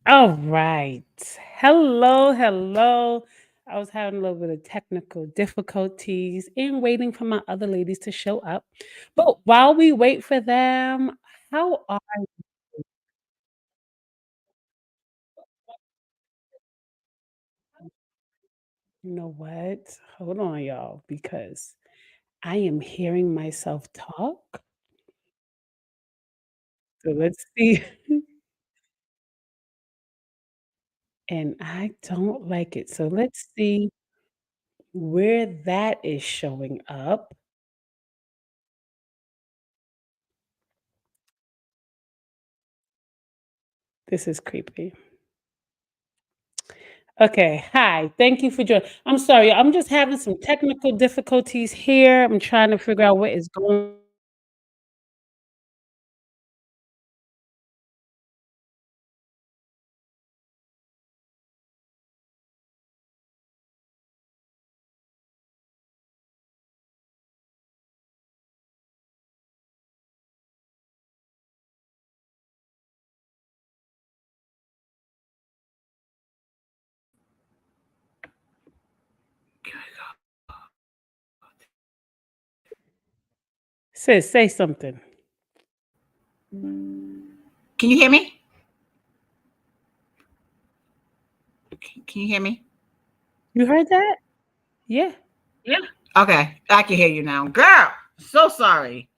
All right. Hello, hello. I was having a little bit of technical difficulties and waiting for my other ladies to show up. But while we wait for them, how are you know what? Hold on, y'all, because I am hearing myself talk. So let's see. And I don't like it. So let's see where that is showing up. This is creepy. Okay, hi. Thank you for joining. I'm sorry, I'm just having some technical difficulties here. I'm trying to figure out what is going. Sis, say something. Can you hear me? Can you hear me? You heard that? Yeah. Yeah. Okay, I can hear you now. Girl, so sorry.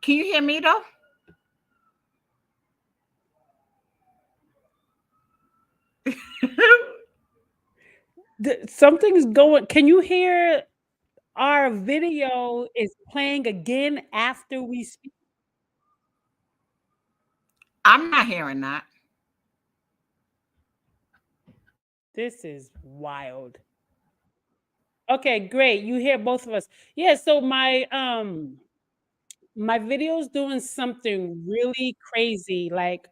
Can you hear me though? Something's going. Can you hear our video is playing again after we speak? I'm not hearing that. This is wild. Okay, great. You hear both of us. Yeah, so my video's doing something really crazy. Like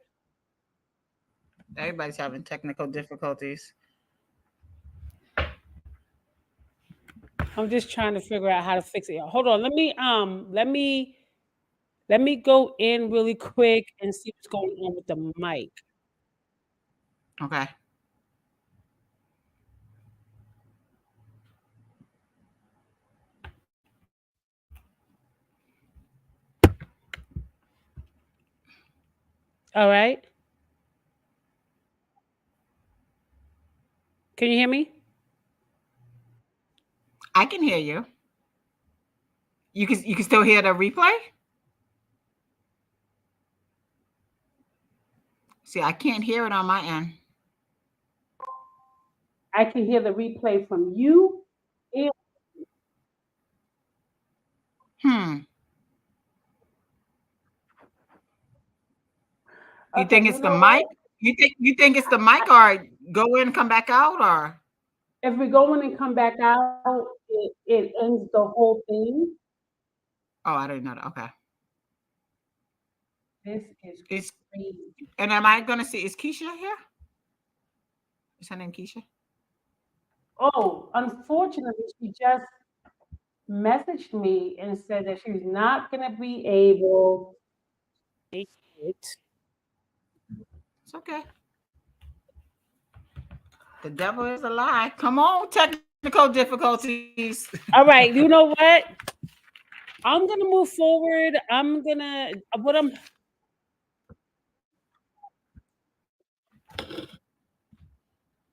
Everybody's having technical difficulties. I'm just trying to figure out how to fix it. Hold on. Let me go in really quick and see what's going on with the mic. Okay. All right. Can you hear me? I can hear you. You can still hear the replay? See, I can't hear it on my end. I can hear the replay from you. And- Hmm. You Okay, think you it's the know mic? what? You think it's the mic or go in and come back out or If we go in and come back out, it ends the whole thing. oh I didn't know that. Okay. This is Is crazy. and am I gonna see is Keisha here? Is her name Keisha? Oh, unfortunately, she just messaged me and said that she's not going to be able to make it. It's okay. The devil is a lie. Come on, technical difficulties. All right, you know what? I'm gonna move forward. I'm gonna what I'm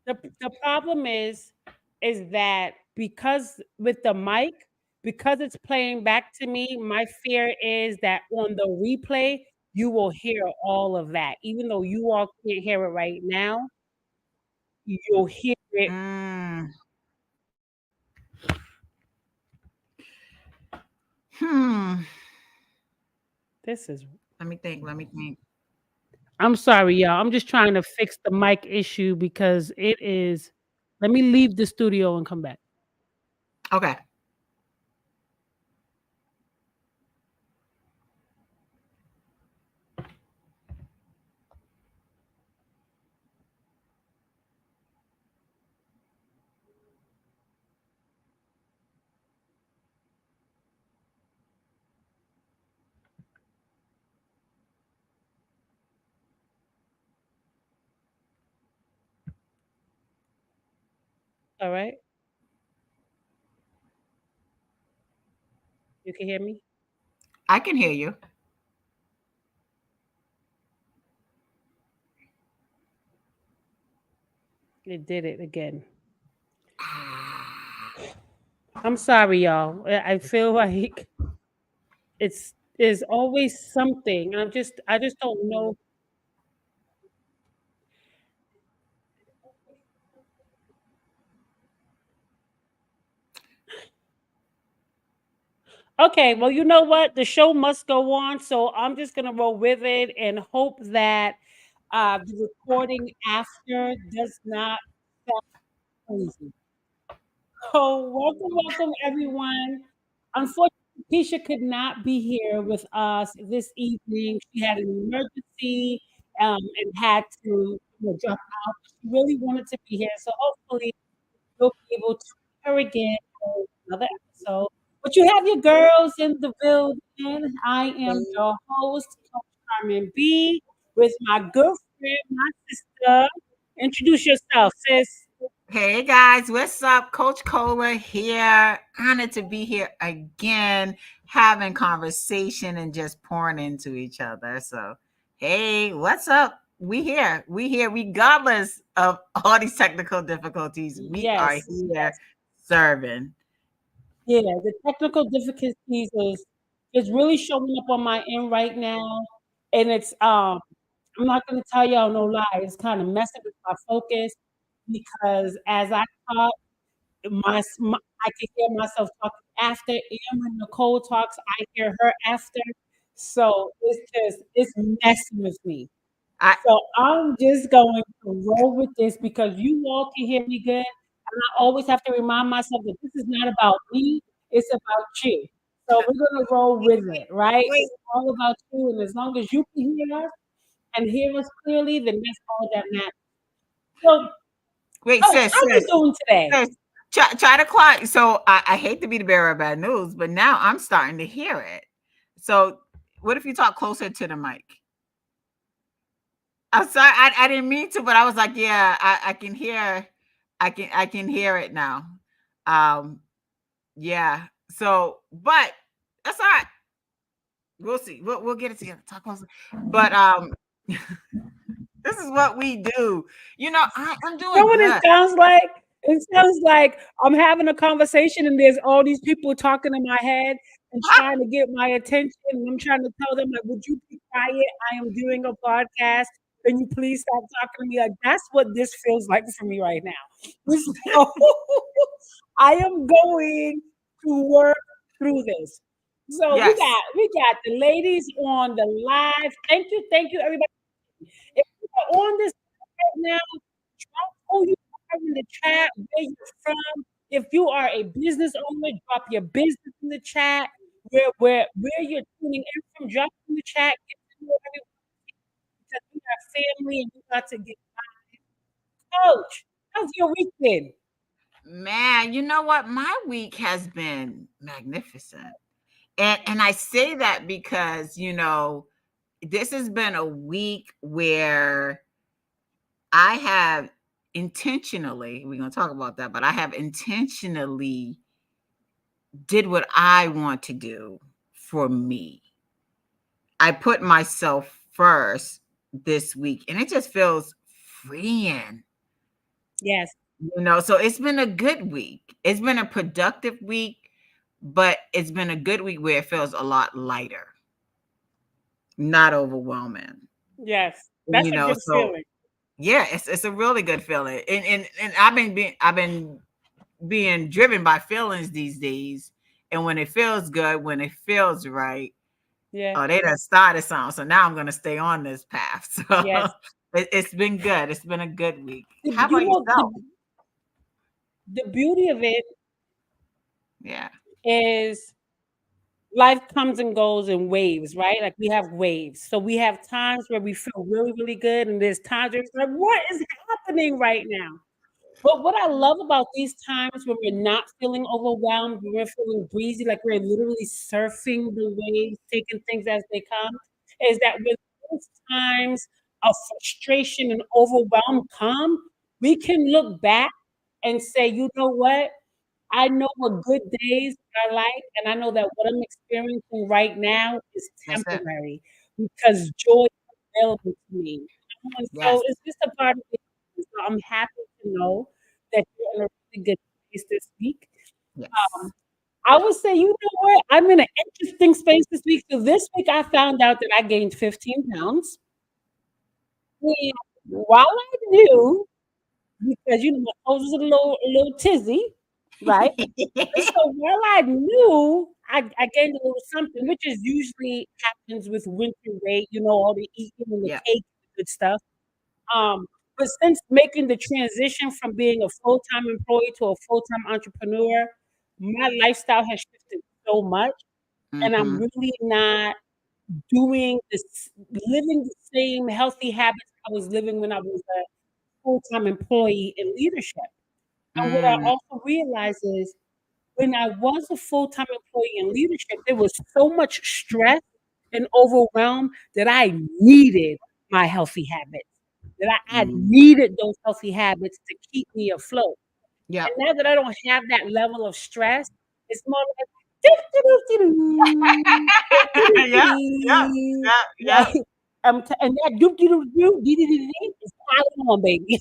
the problem is that because with the mic, because it's playing back to me, my fear is that on the replay you will hear all of that. Even though you all can't hear it right now, you'll hear it. Mm, hmm. This is Let me think. Let me think. I'm sorry, y'all. I'm just trying to fix the mic issue because it is let me leave the studio and come back. Okay. All right. You can hear me? I can hear you. It did it again. Ah. I'm sorry, y'all. I feel like it's there's always something. I just don't know. Okay, well, you know what? The show must go on, so I'm just gonna roll with it and hope that the recording after does not sound crazy. So, welcome, everyone. Unfortunately, Keisha could not be here with us this evening. She had an emergency and had to drop out. She really wanted to be here, so hopefully we'll be able to meet her again for another episode. But you have your girls in the building. I am your host, Coach Carmen B, with my good friend, my sister. Introduce yourself, sis. Hey guys, what's up? Coach Cola here. Honored to be here again, having conversation and just pouring into each other. So, hey, what's up? We here regardless of all these technical difficulties. We are Yes, here yes. serving. Yeah, the technical difficulties is really showing up on my end right now. And it's I'm not gonna tell y'all no lie, it's kind of messing with my focus because as I talk, I can hear myself talking after, and when Nicole talks, I hear her after. So it's messing with me. I So I'm just going to roll with this because you all can hear me good. And I always have to remind myself that this is not about me, it's about you. So we're going to roll with it, right? wait, It's all about you. And as long as you can hear us and hear us clearly, then that's all that matters. So, wait, Coach, how you doing today? sis. Try to clock. So I hate to be the bearer of bad news, but now I'm starting to hear it. So what if you talk closer to the mic? I'm sorry, I didn't mean to, but I was like, yeah, I can hear, I can hear it now. Um, yeah. So, but that's all right. We'll see. We'll get it together. Talk closer. But this is what we do. You know, I'm You know doing what it good. sounds like? It sounds like I'm having a conversation and there's all these people talking in my head and trying to get my attention. And I'm trying to tell them, like, would you be quiet? I am doing a podcast. Can you please stop talking to me? Like, that's what this feels like for me right now. So I am going to work through this. So we Yes. got we got the ladies on the live. Thank you, everybody. If you are on this right now, drop who you are in the chat, where you're from. If you are a business owner, drop your business in the chat. Where you're tuning in from, drop it in the chat. Get to know everyone because we are family and we got to get coach. How's your weekend? Man, you know what? My week has been magnificent. And I say that because, this has been a week where I have intentionally, we're going to talk about that, but I have intentionally did what I want to do for me. I put myself first this week and it just feels freeing. Yes, So it's been a good week. It's been a productive week, but it's been a good week where it feels a lot lighter, not overwhelming. yes. That's a good So feeling. yeah, it's a really good feeling. And I've been being driven by feelings these days. And when it feels good, when it feels right, Yeah. oh, they done started something. So now I'm gonna stay on this path. So Yes. it's been good. It's been a good week. How You about know yourself? the beauty of it Yeah. is life comes and goes in waves, right? Like we have waves. So we have times where we feel really, really good, and there's times where it's like, what is happening right now? But what I love about these times when we're not feeling overwhelmed, when we're feeling breezy, like we're literally surfing the waves, taking things as they come, is that when those times of frustration and overwhelm come, we can look back and say, you know what? I know what good days are like, and I know that what I'm experiencing right now is That's it. temporary because joy is available to me. And so Yes. it's just a part of it. So I'm happy to know that you're in a really good space this week. Yes. Um, I would say, you know what? I'm in an interesting space this week. So this week I found out that I gained 15 pounds. And while I knew, because you know my clothes was a little tizzy, right? So while I knew I gained a little something, which is usually happens with winter weight, you know, all the eating and the Yeah. cake and the good stuff. But since making the transition from being a full-time employee to a full-time entrepreneur, my lifestyle has shifted so much, and I'm Mm-hmm. really not doing this, living the same healthy habits I was living when I was a full-time employee in leadership. And what I Mm. also realized is when I was a full-time employee in leadership, there was so much stress and overwhelm that I needed my healthy habits, that I Mm. needed those healthy habits to keep me afloat. Yep. And now that I don't have that level of stress, it's more like "Doo-doo-doo-doo-doo, Yep. Yep. doo-doo-doo-doo," Yep. Yep. right? And that doo-doo-doo-doo, dee-dee-dee-dee is piling on, baby.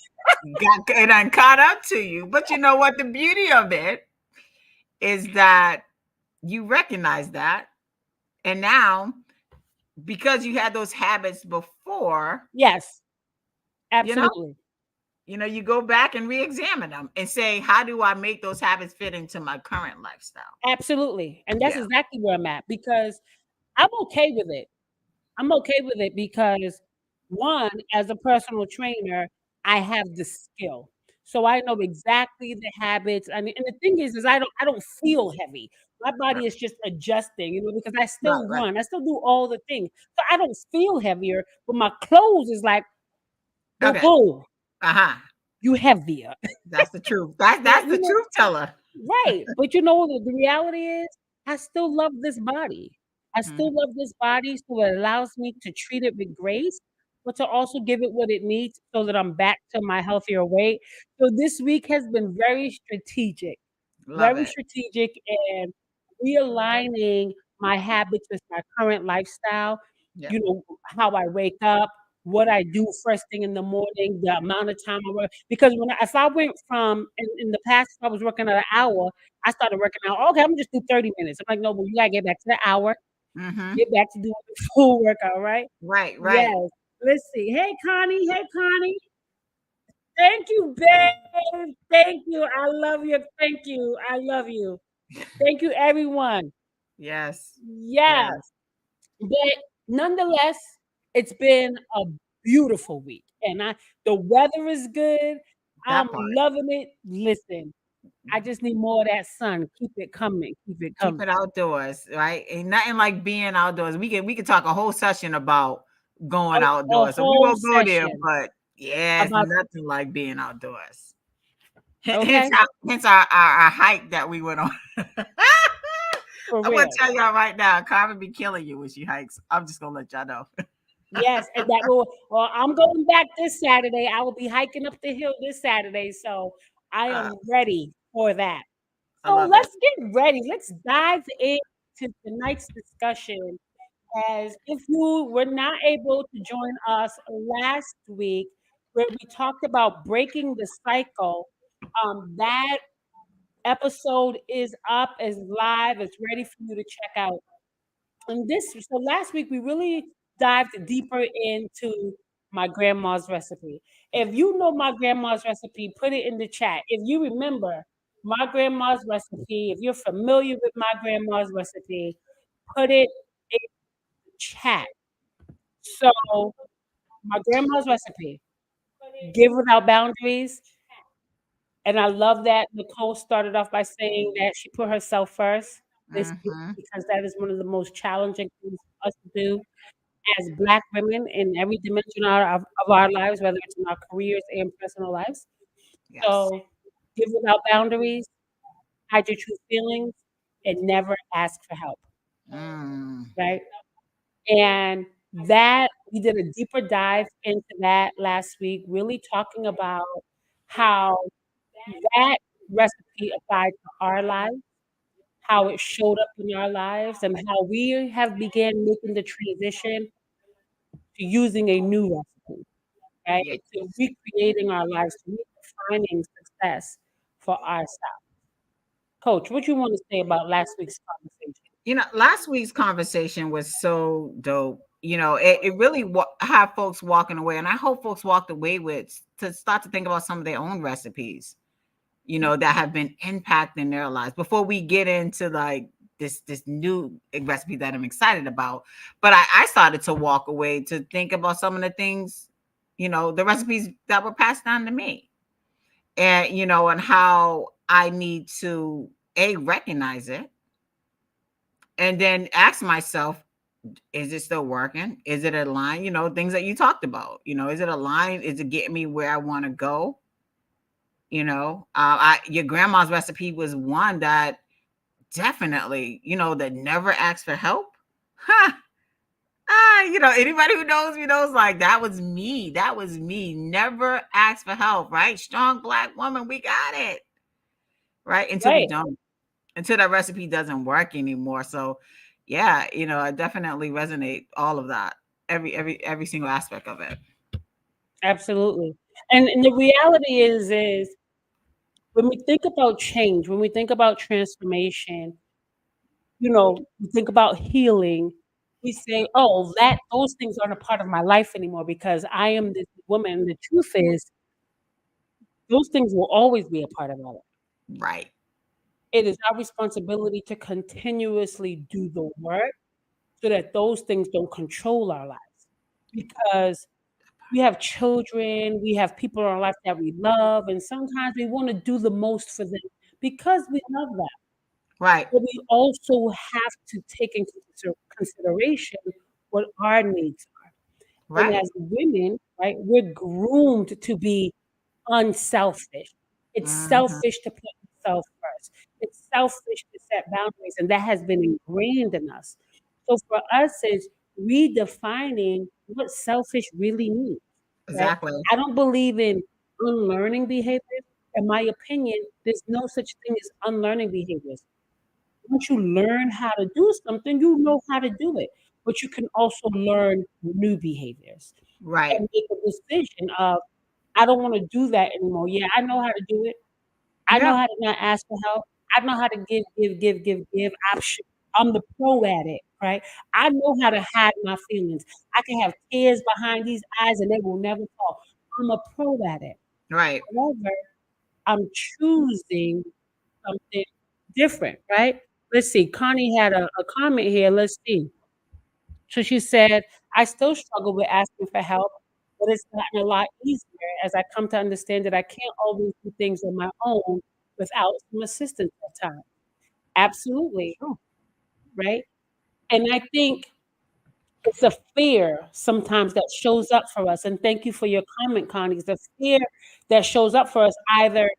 Got it done caught up to you. But you know what? The beauty of it is that you recognize that. And now, because you had those habits before, Yes, you know, absolutely. you go back and re-examine them and say, how do I make those habits fit into my current lifestyle? Absolutely. And that's Yeah. exactly where I'm at because I'm okay with it. I'm okay with it because one, as a personal trainer, I have the skill. So I know exactly the habits. I mean, and the thing is I don't feel heavy. My Right. body is just adjusting, because I Right. still Right. run. I still do all the things. So I don't feel heavier, but my clothes is like, boo Okay. boo, Uh-huh. you heavier. That's the truth. That's You the know, truth teller. right, but you know what the reality is? I still love this body. I Mhm. still love this body, so it allows me to treat it with grace, but to also give it what it needs so that I'm back to my healthier weight. So this week has been Love very it. strategic in realigning my habits with my current lifestyle, Yeah. how I wake up, what I do first thing in the morning, the amount of time I work. Because if I went from in the past, if I was working at an hour, I started working out. Okay, I'm gonna just do 30 minutes. I'm like, no, but you gotta get back to the hour, Mhm. get back to doing the full workout, right? Right, right. Yes. Let's see. Hey, Connie. Hey, Connie. Thank you, babe. Thank you. I love you. Thank you. I love you. Thank you, everyone. Yes. Yes. Yes. But nonetheless, it's been a beautiful week. And the weather is good. I'm That part. loving it. Listen, I just need more of that sun. Keep it coming. Keep it Keep coming. it outdoors, right? Ain't nothing like being outdoors. We could talk a whole session about going A outdoors. So we whole won't go there, session but yeah, it's about nothing like being outdoors. Hence okay, our hike that we went on. for I'm gonna real. tell y'all right now, Carmen be killing you when she hikes. I'm just gonna let y'all know. Yes, and that will well, I'm going back this Saturday. I will be hiking up the hill this Saturday. So I Uh, am ready for that. I So love it. let's get ready. Let's dive into tonight's discussion. As if you were not able to join us last week, where we talked about breaking the cycle, that episode is up, is live, it's ready for you to check out. So last week we really dived deeper into my grandma's recipe. If you know my grandma's recipe, put it in the chat. If you remember my grandma's recipe, if you're familiar with my grandma's recipe, put it in the chat. So my grandma's recipe, give without boundaries. And I love that Nicole started off by saying that she put herself first this week Mm-hmm. because that is one of the most challenging things for us to do as Black women in every dimension of our lives, whether it's in our careers and personal lives. Yes. So give without boundaries, hide your true feelings, and never ask for help, Mm. right? And that we did a deeper dive into that last week, really talking about how that recipe applied to our lives, how it showed up in our lives, and how we have began making the transition to using a new recipe, right? Yeah. To recreating our lives, to redefining success for ourselves. Coach, what you want to say about last week's conversation? Last week's conversation was so dope. It really had folks walking away, and I hope folks walked away with to start to think about some of their own recipes, that have been impacting their lives before we get into like this new recipe that I'm excited about. But I started to walk away to think about some of the things, the recipes that were passed down to me, and and how I need to recognize it, and then ask myself, is it still working? Is it aligned? Things that you talked about. Is it aligned? Is it getting me where I want to go? Your grandma's recipe was one that definitely, that never asked for help. Huh. Anybody who knows me knows, like, that was me. That was me. Never asked for help, right? Strong Black woman, we got it. Right? Until we Right. don't. Until that recipe doesn't work anymore. So yeah, I definitely resonate all of that. Every single aspect of it. Absolutely. And the reality is when we think about change, when we think about transformation, we think about healing, we say, "Oh, that those things aren't a part of my life anymore because I am this woman." The truth is, those things will always be a part of our life. Right. It is our responsibility to continuously do the work so that those things don't control our lives. Because we have children, we have people in our life that we love, and sometimes we wanna do the most for them because we love them. Right. But we also have to take into consideration what our needs are. And Right. as women, right, we're groomed to be unselfish. It's Mhm. selfish to put yourself first. It's selfish to set boundaries, and that has been ingrained in us. So for us, it's redefining what selfish really means, right? Exactly. I don't believe in unlearning behaviors. In my opinion, there's no such thing as unlearning behaviors. Once you learn how to do something, you know how to do it. But you can also learn new behaviors Right. and make a decision of, I don't want to do that anymore. Yeah, I know how to do it. I know Yeah. how to not ask for help. I know how to give. I'm the pro at it, right? I know how to hide my feelings. I can have tears behind these eyes and they will never fall. I'm a pro at it. Right. However, I'm choosing something different, right? Let's see. Connie had a comment here. Let's see. So she said, I still struggle with asking for help, but it's gotten a lot easier as I come to understand that I can't always do things on my own without some assistance at times. Absolutely, True. right? And I think it's a fear sometimes that shows up for us. And thank you for your comment, Connie. It's a fear that shows up for us. Either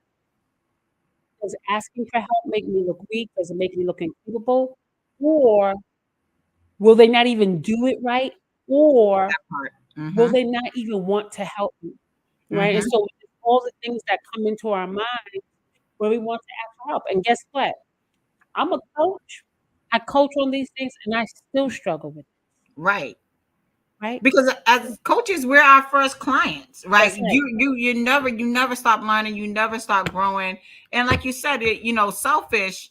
does asking for help make me look weak? Does it make me look incapable? Or will they not even do it right? Or Part. will Mhm. they not even want to help me, right? And Mhm. so it's all the things that come into our mind where we want to ask for help. And guess what? I'm a coach. I coach on these things and I still struggle with it, Right. right? Because as coaches, we're our first clients, right? That's right. You never stop learning, you never stop growing. And like you said, selfish,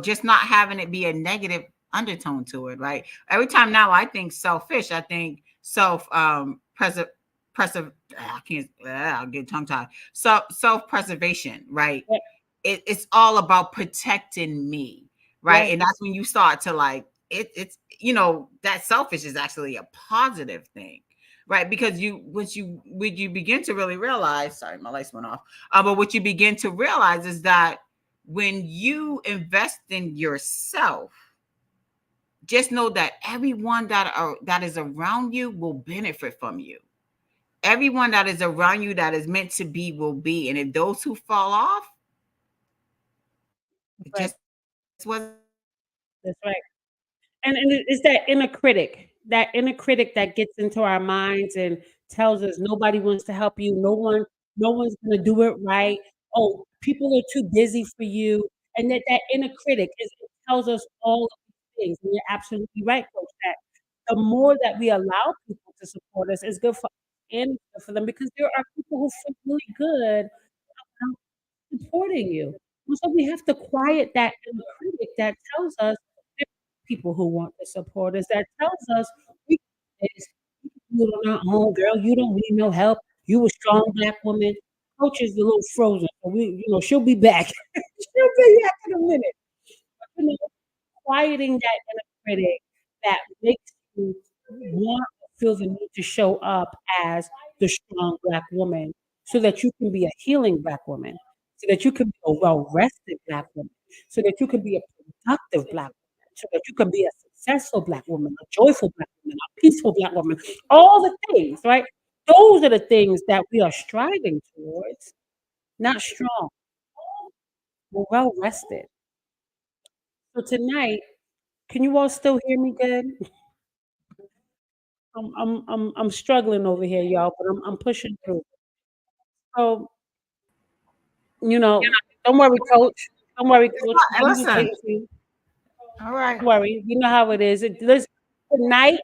just not having it be a negative undertone to it, right? Every time now I think selfish, I think self preserve I can't I'll get tongue tied. Self-preservation, right? Yep, It's all about protecting me, right? right, And that's when you start to like it's that selfish is actually a positive thing, right? Because you begin to really realize, sorry, my lights went off, but what you begin to realize is that when you invest in yourself, just know that everyone that is around you will benefit from you. Everyone that is around you that is meant to be will be, and if those who fall off, that's it right, just wasn't that's right. And it's that inner critic that gets into our minds and tells us nobody wants to help you, no one's gonna do it right. oh, people are too busy for you, and that inner critic it tells us all of these things, and you're absolutely right, coach, that the more that we allow people to support us is good for us and good for them because there are people who feel really good about supporting you. And so we have to quiet that inner critic that tells us there are people who want to support us, that tells us we can do this, we can do it on our own, girl, you don't need no help. You a strong black woman. Coach is a little frozen, so she'll be back. She'll be back in a minute. You know, quieting that inner critic that makes you want or feel the need to show up as the strong black woman so that you can be a healing black woman, so that you can be a well-rested black woman, so that you can be a productive black woman, so that you can be a successful black woman, a joyful black woman, a peaceful black woman, all the things, right? Those are the things that we are striving towards, not strong. We're well rested. So tonight, can you all still hear me good? I'm struggling over here, y'all, but I'm pushing through. So, you know, don't worry, coach. Don't worry, coach. I'm just Listen, waiting for you. all right. Don't worry. You know how it is. Listen, tonight,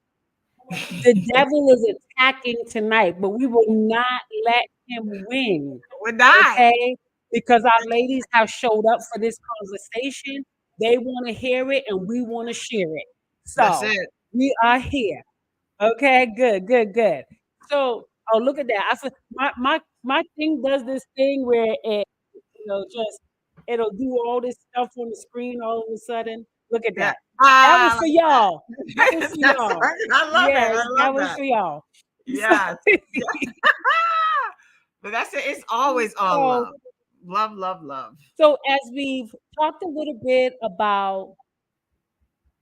the devil is attacking tonight, but we will not let him win. We're not. Okay? Because our ladies have showed up for this conversation. They want to hear it and we want to share it. That's So it. we are here. Okay, good, good, good. So, oh, look at that. I feel my thing does this thing where it, just it'll do all this stuff on the screen all of a sudden. Look at Yeah. that. That was I for like that. y'all. That was for That's y'all. right. I love it. Yes, I that love was that. for y'all. So, Yes. Yeah. But that's it. It's always all so, love. Love, love, love. so as we've talked a little bit about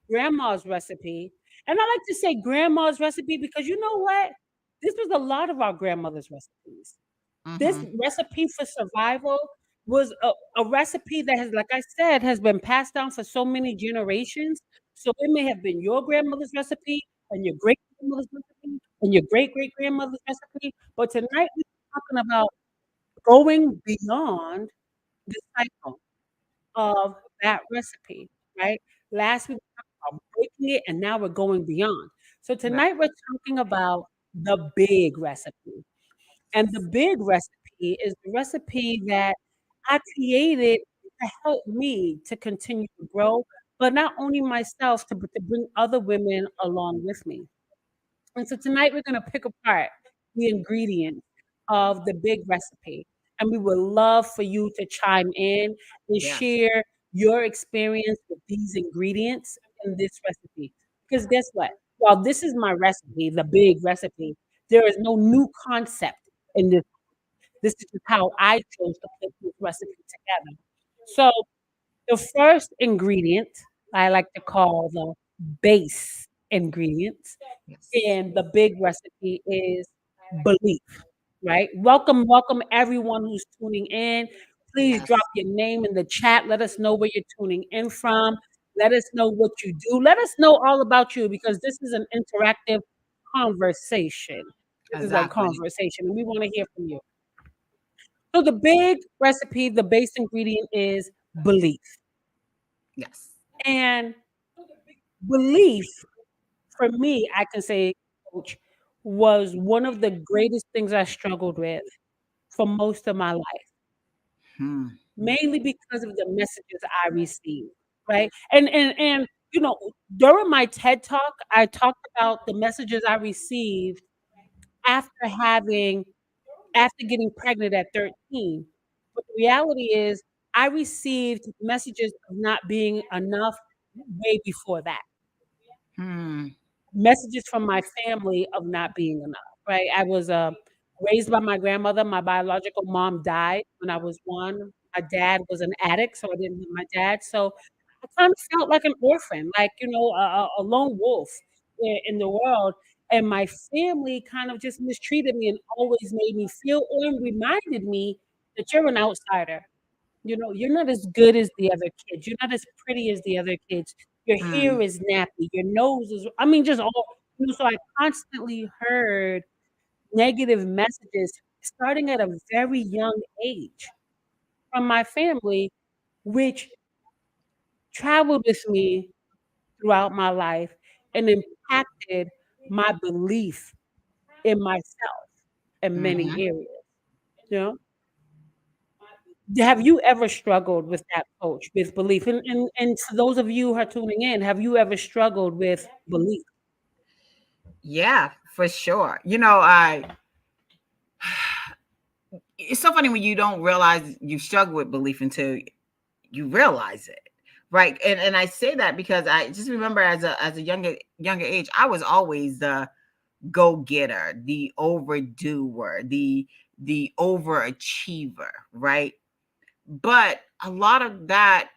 grandma's recipe, and I like to say grandma's recipe because you know what? This was a lot of our grandmother's recipes. This Hmm. recipe for survival was a recipe that has, like I said, has been passed down for so many generations. So it may have been your grandmother's recipe and your great grandmother's recipe and your great great grandmother's recipe. But tonight we're talking about going beyond the cycle of that recipe, right? Last week we talked about breaking it, and now we're going beyond. So Yeah. tonight we're talking about the big recipe. And the big recipe is the recipe that I created to help me to continue to grow, but not only myself, but to bring other women along with me. And so tonight we're going to pick apart the ingredients of the big recipe. And we would love for you to chime in and Yes. share your experience with these ingredients in this recipe. Because guess what? While this is my recipe, the big recipe, there is no new concept in this. This is just how I chose to put this recipe together. So the first ingredient I like to call the base ingredients Yes. in the big recipe is belief, right? Welcome, welcome everyone who's tuning in. Please drop Yes. your name in the chat. Let us know where you're tuning in from. Let us know what you do. Let us know all about you because this is an interactive conversation. This is a Exactly. conversation, and we want to hear from you. So, the big recipe, the base ingredient is belief. Yes. And belief, for me, I can say, coach, was one of the greatest things I struggled with for most of my life, Hmm. mainly because of the messages I received, right? And during my TED talk, I talked about the messages I received after having after getting pregnant at 13. But the reality is I received messages of not being enough way before that. Hmm. Messages from my family of not being enough, right? I was, raised by my grandmother. My biological mom died when I was 1. My dad was an addict, so I didn't have my dad, so I kind of felt like an orphan, like, a lone wolf in the world, and my family kind of just mistreated me and always made me feel or reminded me that you're an outsider. You're not as good as the other kids. You're not as pretty as the other kids. Your Hmm. hair is nappy. Your nose is, I mean, just all, so I constantly heard negative messages starting at a very young age. from my family, which traveled with me throughout my life and impacted my belief in myself in many Mhm. areas, you know? Have you ever struggled with that coach, with belief? And for those of you who are tuning in, have you ever struggled with belief? Yeah, for sure. You know, I it's so funny when you don't realize you struggle with belief until you realize it. Right. And I say that because I just remember as a younger age, I was always the go-getter, the overdoer, the overachiever, right? But a lot of that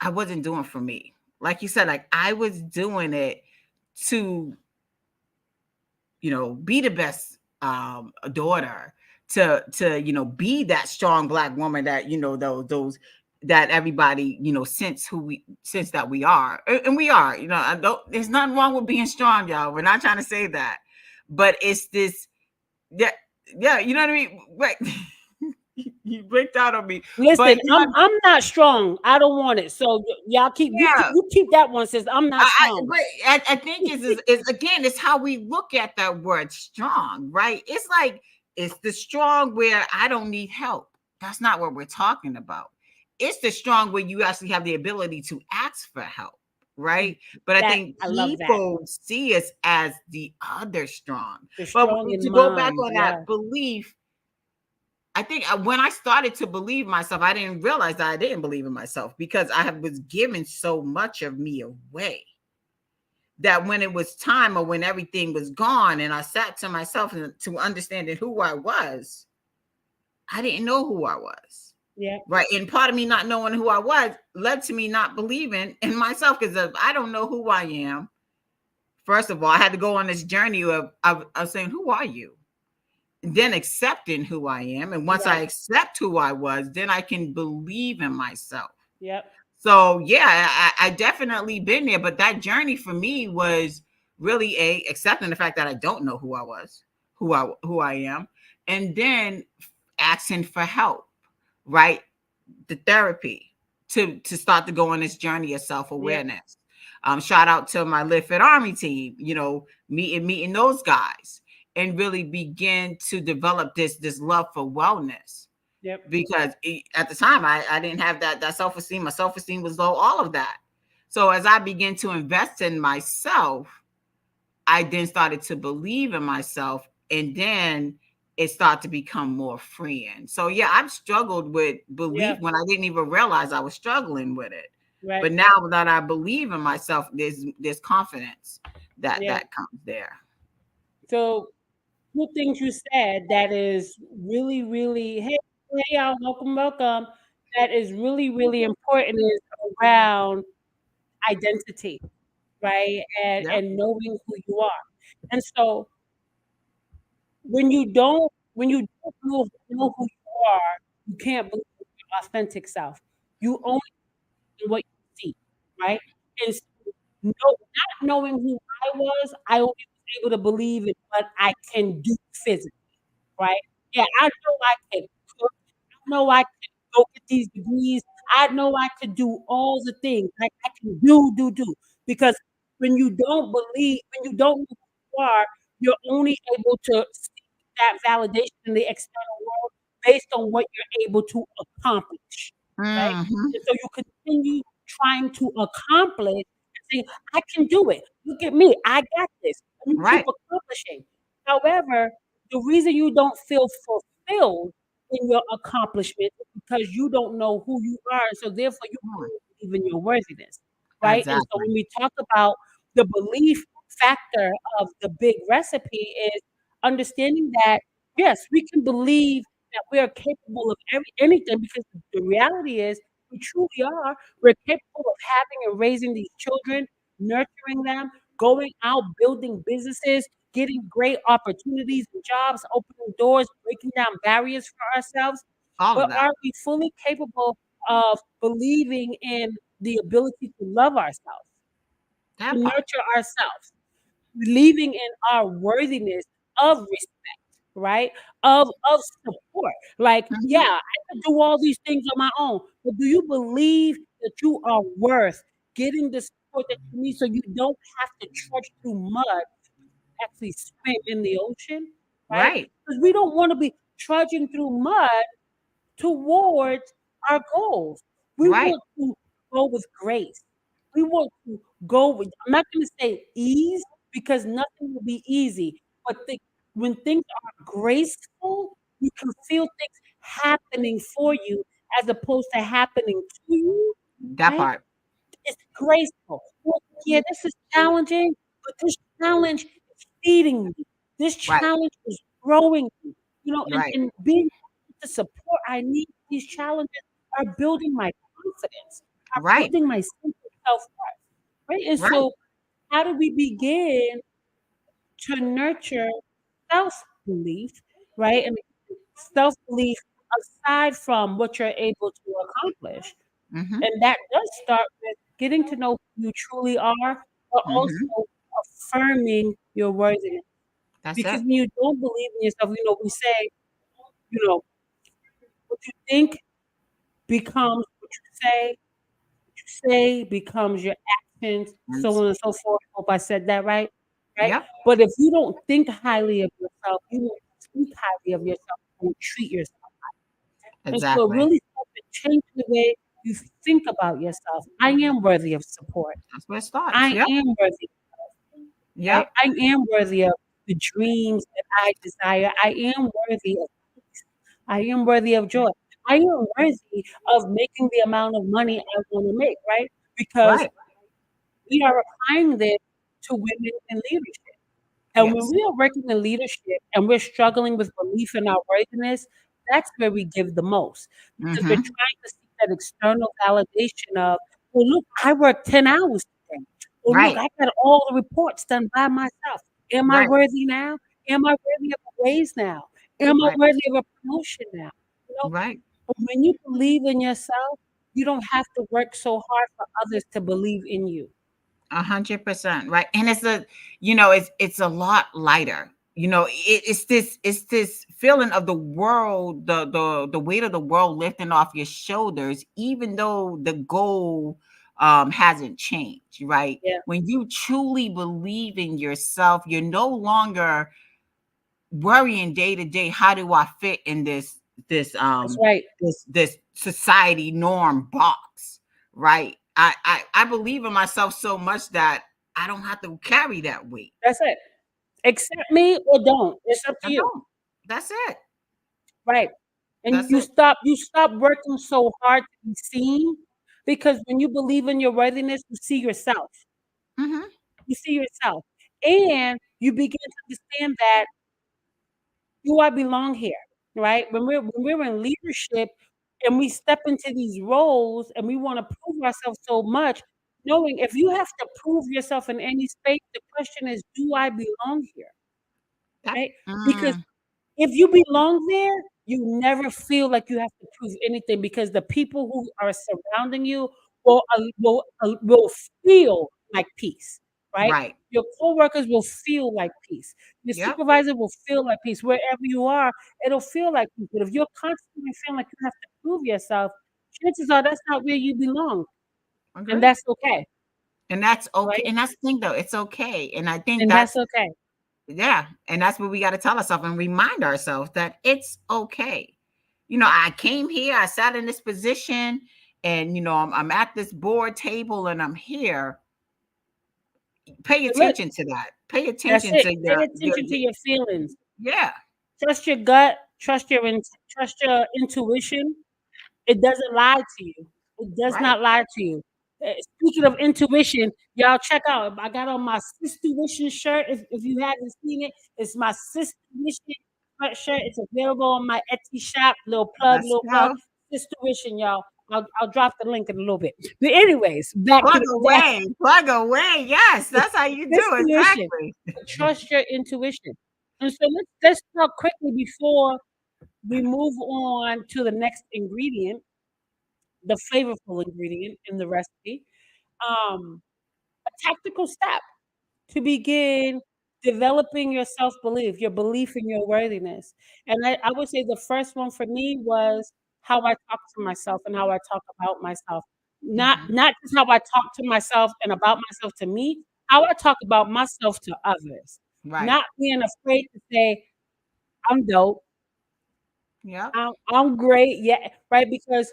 I wasn't doing for me. Like you said, like I was doing it to, be the best daughter, to be that strong black woman that those that everybody since since that we are, and we are, I don't, there's nothing wrong with being strong, y'all. We're not trying to say that, but it's this, yeah, yeah, you know what I mean, right? You break out on me, but Listen, I'm not strong. I don't want it. So y'all keep yeah, you keep that one, sis. I'm not strong. but I think is again, it's how we look at that word strong, right? It's like it's the strong where I don't need help. That's not what we're talking about. It's the strong where you actually have the ability to ask for help, right? But I That think I love that. people see us as the other strong. The But strong in to go back mind. on Yeah. that belief, I think when I started to believe myself, I didn't realize that I didn't believe in myself because was given so much of me away that when it was time or when everything was gone and I sat to myself and to understanding who I was, I didn't know who I was. Yeah. Right. And part of me not knowing who I was led to me not believing in myself because if I don't know who I am, first of all, I had to go on this journey of saying, who are you? Then accepting who I am. And once I Right. accept who I was, then I can believe in myself. Yep. So yeah, I definitely been there, but that journey for me was really accepting the fact that I don't know who I was, who I am, and then asking for help, right? The therapy to start to go on this journey of self Yep. awareness. Shout out to my Live Fit Army team. Meeting those guys and really begin to develop this love for wellness Yep. because at the time I didn't have that self-esteem. My self-esteem was low, all of that. So as I began to invest in myself, I then started to believe in myself, and then it started to become more freeing. So yeah, I've struggled with belief Yep. when I didn't even realize I was struggling with it. Right. But now that I believe in myself, there's confidence Yeah. that comes there. So two things you said that is really, really, hey y'all, welcome, welcome. That is really, really important is around identity, right? Yeah. And knowing who you are. And so when you don't who you are, you can't believe your authentic self. You only see what you see, right? And so not knowing who I was, I only was able to believe in what I can do physically, right? Yeah, I know I can cook. I know I can go get these degrees. I know I could do all the things. I can do. Because when you don't know who you are, you're only able to seek that validation in the external world based on what you're able to accomplish, right? Hmm. And so you continue trying to accomplish and say, I can do it. Look at me. I got this. And you keep Right. accomplishing. However, the reason you don't feel fulfilled in your accomplishment is because you don't know who you are, and so therefore you Come on. don't believe in your worthiness, right? And so Exactly. when we talk about the belief factor of the big recipe is understanding that yes, we can believe that we are capable of anything because the reality is we truly are. We're capable of having and raising these children, nurturing them, going out, building businesses, getting great opportunities and jobs, opening doors, breaking down barriers for ourselves. All of But that. are we fully capable of believing in the ability to love ourselves, to That part. nurture ourselves, believing in our worthiness of respect? right? Of support. Like, yeah, Mhm. I can do all these things on my own, but do you believe that you are worth getting the support that you need so you don't have to trudge through mud, actually swim in the ocean, right? Right. Because we don't want to be trudging through mud towards our goals. We Right. want to go with grace. We want to go with, I'm not going to say ease because nothing will be easy, but when things are graceful, you can feel things happening for you as opposed to happening to you, That right? part. It's graceful. Well, yeah, this is challenging, but this challenge is feeding me. This Right. challenge is growing me. Right. And being the support I need, these challenges are building my confidence, are Right. building my sense of self-worth, right? And Right. so how do we begin to nurture self-belief, right? And self-belief aside from what you're able to accomplish. Mhm. And that does start with getting to know who you truly are, but Mhm. also affirming your worthiness. That's Because it. when you don't believe in yourself, we say, you know, what you think becomes what you say becomes your actions, And so on and so forth. Hope I said that right. Right? yep. But if you don't think highly of yourself, you won't speak highly of yourself, you won't treat yourself. And so it Exactly. really starts to change the way you think about yourself. I am worthy of support. That's where it starts. I Yep. am worthy, right? Yep. I am worthy of the dreams that I desire. I am worthy of peace. I am worthy of joy. I am worthy of making the amount of money I want to make, right? Because Right. we are applying this to women in leadership. And when Yes. we are working in leadership and we're struggling with belief in our worthiness, that's where we give the most because we're Mhm. trying to seek that external validation of, well, look, I worked 10 hours today. Well, look, Right. I got all the reports done by myself. Am I Right. worthy now? Am I worthy of a raise now? Am I Right. worthy of a promotion now? You know, Right. but when you believe in yourself, you don't have to work so hard for others to believe in you. 100%. Right. And it's a lot lighter. It's this feeling of the world, the weight of the world lifting off your shoulders, even though the goal hasn't changed, right? Yeah, When you truly believe in yourself, you're no longer worrying day to day, how do I fit in this that's um right. this society norm box, right? I believe in myself so much that I don't have to carry that weight. That's it. Accept me or don't. It's up to I you. don't. That's it. Right. And That's you it. stop working so hard to be seen because when you believe in your worthiness, you see yourself. Hmm. You see yourself. And you begin to understand that do I belong here? Right? When we're in leadership and we step into these roles and we want to prove ourselves so much, knowing if you have to prove yourself in any space, the question is, do I belong here? That Right? Because if you belong there, you never feel like you have to prove anything because the people who are surrounding you will feel like peace, right? right. Your coworkers will feel like peace. Your Yep. supervisor will feel like peace. Wherever you are, it'll feel like peace. But if you're constantly feeling like you have to prove yourself, chances are that's not where you belong, and Agree. that's okay, And that's okay. right? And that's the thing though, it's okay. And I think And that's that's okay. yeah. And that's what we got to tell ourselves and remind ourselves that it's okay. I came here, I sat in this position, and I'm at this board table and I'm here. Pay But look, attention to that. Pay that's attention it. to Pay your attention to your feelings. yeah. Trust your gut, trust your intuition. It doesn't lie to you. It does Right. not lie to you. Speaking of intuition, y'all check out. I got on my Sistuition shirt. If you haven't seen it, it's my Sistuition shirt. It's available on my Etsy shop. Little plug, Let's little plug. go. Sistuition, y'all. I'll drop the link in a little bit. But anyways, back to Plug the back. away. Plug away. Yes, that's how you do Sistuition. exactly. Trust your intuition. And so let's talk quickly before we move on to the next ingredient, the flavorful ingredient in the recipe. A tactical step to begin developing your self-belief, your belief in your worthiness. And I would say the first one for me was how I talk to myself and how I talk about myself. Mhm. Not just how I talk to myself and about myself to me, how I talk about myself to others. Right. Not being afraid to say, I'm dope, Yep. I'm great, yeah, right? Because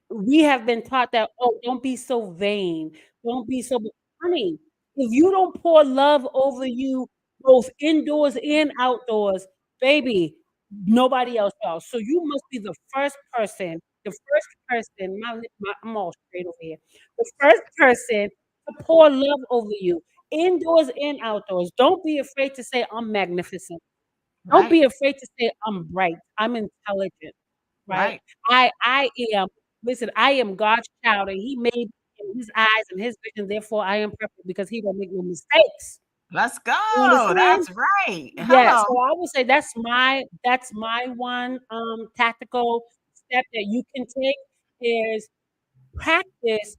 we have been taught that, "Oh, don't be so vain. Don't be so" honey, if you don't pour love over you both indoors and outdoors, baby, nobody else will. So you must be the first person, I'm all straight over here. The first person to pour love over you, indoors and outdoors. Don't be afraid to say, "I'm magnificent." Don't Right. be afraid to say, "I'm bright. I'm intelligent." Right? Right. I am listen, I am God's child, and He made me in His eyes and His vision, therefore I am perfect because He don't make no mistakes. Let's You go. understand? That's right. Yeah, Hello. so I would say that's my one, tactical step that you can take is practice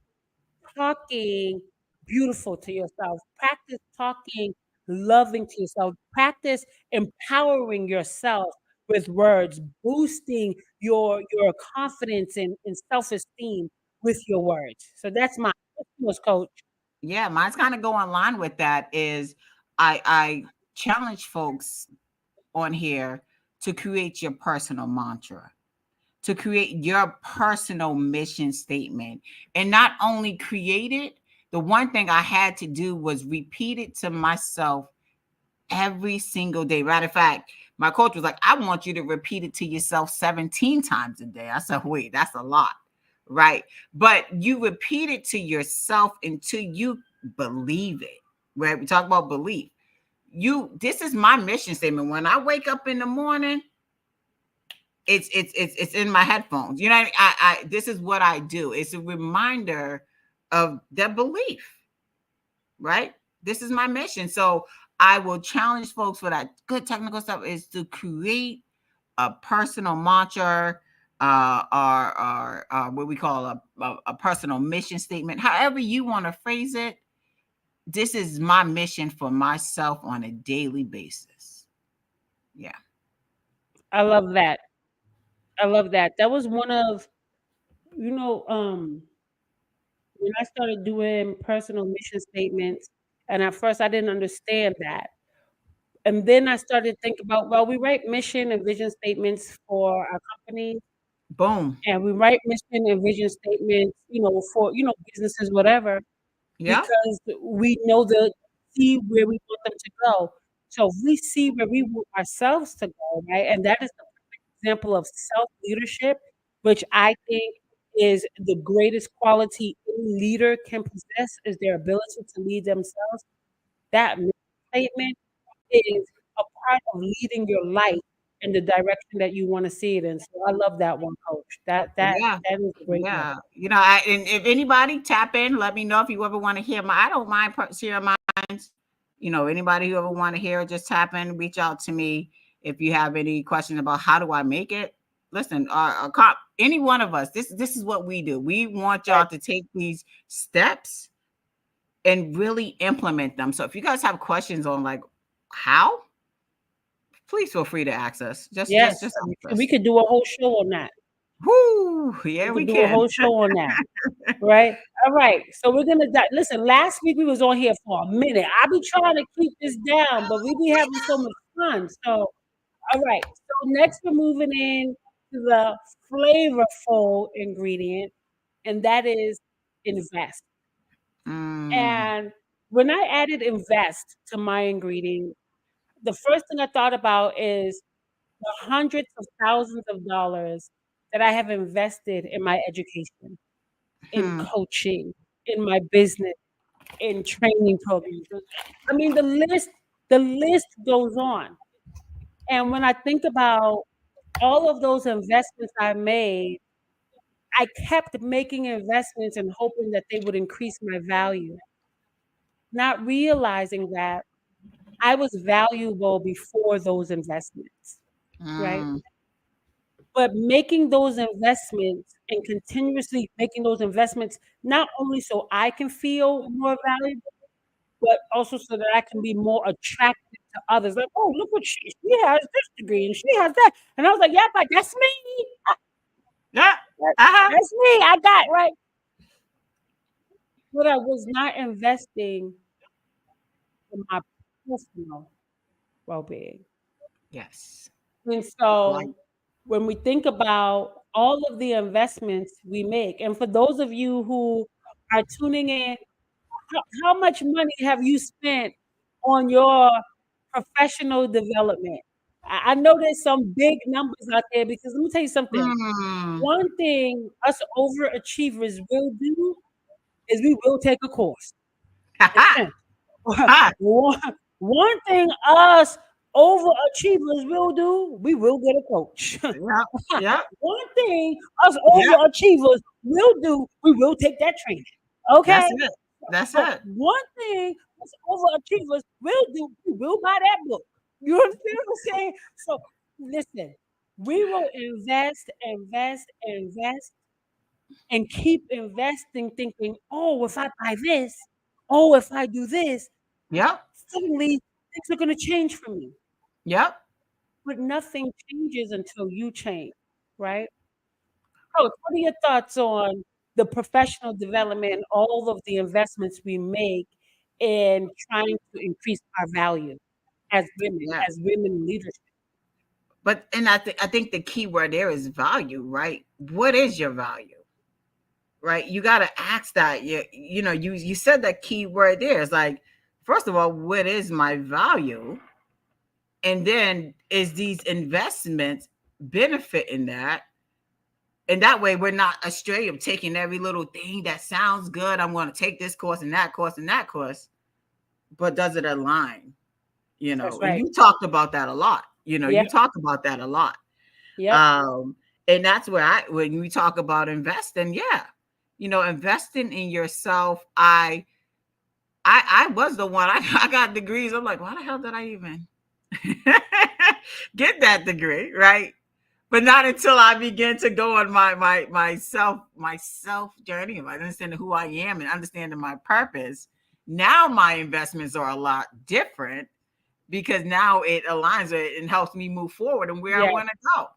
talking beautiful to yourself. Practice talking loving to yourself. Practice empowering yourself with words, boosting your confidence and self-esteem with your words. So that's my what's yours, coach. Yeah, mine's kind of go in line with that is I challenge folks on here to create your personal mantra, to create your personal mission statement. And not only create it, the one thing I had to do was repeat it to myself every single day. Matter of fact, my coach was like, I want you to repeat it to yourself 17 times a day. I said, wait, that's a lot. Right. But you repeat it to yourself until you believe it. Right. We talk about belief. This is my mission statement. When I wake up in the morning, it's in my headphones. You know, I this is what I do. It's a reminder of the belief, right? This is my mission. So I will challenge folks for that good technical stuff is to create a personal mantra, or what we call a personal mission statement, however you want to phrase it. This is my mission for myself on a daily basis. Yeah. I love that. I love that. That was one of you know, when I started doing personal mission statements, and at first I didn't understand that. And then I started to think about, well, we write mission and vision statements for our company, Boom. and we write mission and vision statements, for, businesses, whatever, Yeah. because we know the see where we want them to go. So if we see where we want ourselves to go, right? And that is the perfect example of self-leadership, which I think is the greatest quality any leader can possess is their ability to lead themselves. That mission statement is a part of leading your life in the direction that you wanna see it in. So I love that one, coach. Yeah. That is a great one. Yeah. And if anybody tap in, let me know if you ever want to hear I don't mind sharing mine. Anybody who ever want to hear, just tap in, reach out to me if you have any questions about how do I make it. Listen, any one of us, this is what we do. We want y'all Right. to take these steps and really implement them. So if you guys have questions on like how, please feel free to ask us. Just Yes. ask We us. could do a whole show on that. Whoo, yeah, We we could do a can. whole show on that, right? All right. So we're gonna listen, last week we was on here for a minute. I be trying to keep this down, but we be having so much fun. So all right. So next we're moving in to the flavorful ingredient, and that is invest. Mm, And when I added invest to my ingredient, the first thing I thought about is the hundreds of thousands of dollars that I have invested in my education, in hmm, coaching, in my business, in training programs. I mean, the list goes on. And when I think about all of those investments I made, I kept making investments and hoping that they would increase my value, not realizing that I was valuable before those investments, right? mm, But making those investments and continuously making those investments, not only so I can feel more valuable, but also so that I can be more attractive to others. Like, oh, look what she has this degree and she has that. And I was like, yeah, but that's me. Yeah. That, Uh-huh. that's me. I got right. But I was not investing in my personal well-being. Yes. And Like, so when we think about all of the investments we make, and for those of you who are tuning in, how much money have you spent on your professional development? I know there's some big numbers out there because let me tell you something. mm. One thing us overachievers will do is we will take a course. Ha ha. one, one thing us overachievers will do, we will get a coach. Yep. Yep. One thing us Yep. overachievers will do, we will take that training. Okay? That's it. That's So it. one thing us overachievers will do, we will buy that book. You understand what I'm saying? So listen, we will invest, and keep investing, thinking, oh, if I buy this, oh, if I do this, Yep. suddenly things are going to change for me. Yep. But nothing changes until you change, right? Coach, what are your thoughts on the professional development, all of the investments we make in trying to increase our value Yeah. as women in leadership? But and I think the key word there is value, right? What is your value? Right? You got to ask that. You said that key word there. It's like, first of all, what is my value? And then is these investments benefiting that? And that way we're not astray of taking every little thing that sounds good. I'm going to take this course and that course and that course, but does it align? That's And right. you talked about that a lot. Yep. You talk about that a lot. Yep. Um, and that's where when we talk about investing, yeah, investing in yourself. I was the one. I got degrees. I'm like, why the hell did I even get that degree, right? But not until I begin to go on my self journey of understanding who I am and understanding my purpose. Now my investments are a lot different because now it aligns it and helps me move forward and where I Yeah. want to go.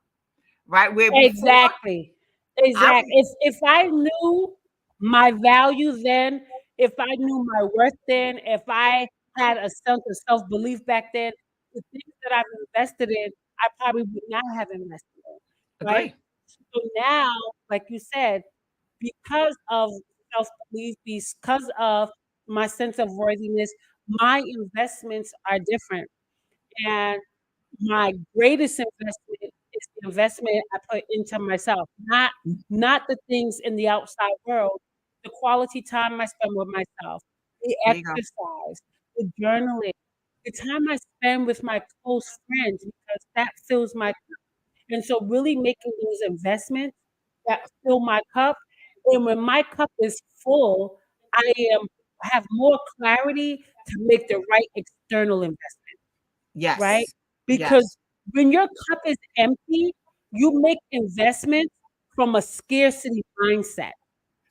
Right? Where before Exactly. I Exactly. If I knew my value then, if I knew my worth then, if I had a sense of self-belief back then, the things that I've invested in, I probably would not have invested in, right? agree. So now, like you said, because of self-belief, because of my sense of worthiness, my investments are different. And my greatest investment is the investment I put into myself, not the things in the outside world, the quality time I spend with myself, the There you go. exercise, the journaling, the time I spend with my close friends because that fills my cup. And so really making those investments that fill my cup, and when my cup is full, I am have more clarity to make the right external investment. Right? Yes. Because Yes. when your cup is empty, you make investments from a scarcity mindset.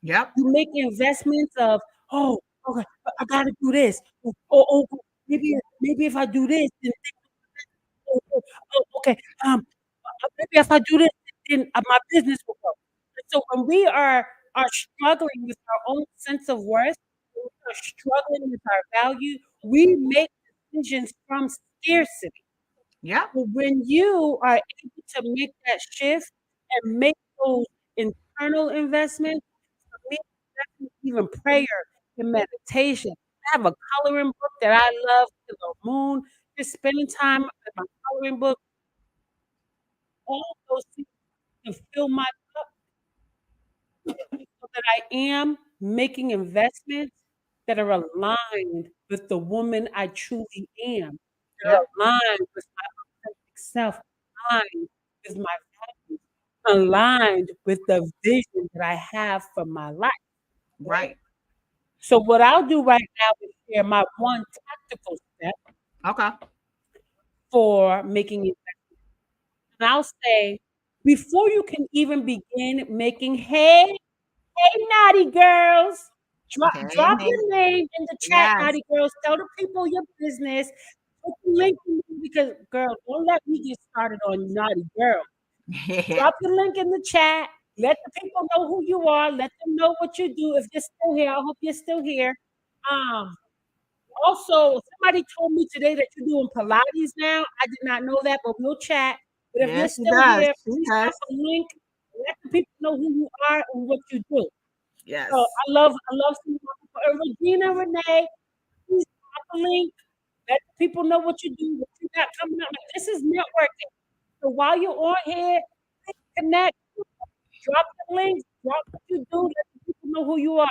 Yep. You make investments of, "Oh, okay, I gotta do this. Oh, maybe if I do this, then okay, maybe if I do this, then my business will grow." And so when we are struggling with our own sense of worth, when we are struggling with our value, we make decisions from scarcity. Yep. But when you are able to make that shift and make those internal investments, for me, that's even prayer and meditation. I have a coloring book that I love to the moon. Just spending time with my coloring book, all those things to fill my cup so that I am making investments that are aligned with the woman I truly am, that are Yep. aligned with my authentic self, aligned with my values, aligned with the vision that I have for my life, right? Right. So what I'll do right now is share my one tactical step Okay. for making it. And I'll say, before you can even begin making, hey, naughty girls. Okay, Drop Nate. your name in the chat, Yes. naughty girls. Tell the people your business. Put the link in there because, girl, don't let me get started on naughty girl. Yeah. Drop the link in the chat. Let the people know who you are. Let them know what you do. If you're still here, I hope you're still here. Um, Also, somebody told me today that you're doing Pilates now. I did not know that, but we'll chat. But if you're Yes, she still does. here, She please does. drop a link. Let the people know who you are and what you do. So Yes. I love seeing my people. Regina, Renee, please drop a link. Let the people know what you do, what you got coming up. This is networking. So while you're on here, please connect. Drop the links. Drop what you do. Let the people know who you are.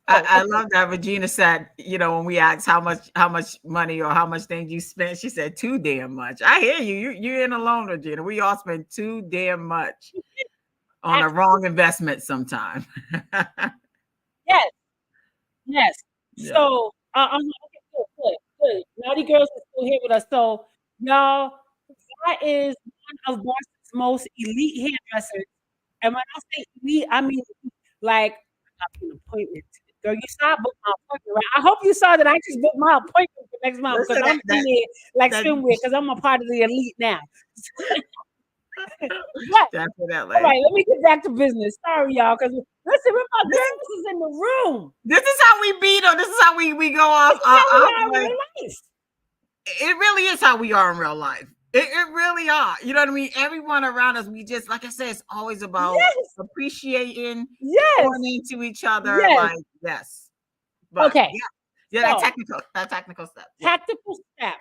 Oh, I okay. love that Regina said, when we asked how much money or how much things you spent, she said too damn much. I hear you. You ain't alone, Regina. We all spend too damn much on a wrong investment sometime. Yes, yes. Yeah. So, okay, good. Naughty girls are still here with us. So, y'all, that is one of Boston's most elite hairdressers. And when I say elite, I mean like I got an appointment. Girl, you saw I booked my appointment, right? I hope you saw that I just booked my appointment for next month because Listen, I'm in there like that swimwear because I'm a part of the elite now. But all definitely. right, let me get back to business. Sorry, y'all, because listen, we're my businesses in the room. This is how we beat them. This is how we go This off. is how we are in Like, real life. it really is how we are in real life. It really are. You know what I mean? Everyone around us, we just, like I said, it's always about Yes, appreciating, yes, pouring into each other. yes. Like, yes. But Okay, yeah, so that technical step. Yeah. tactical step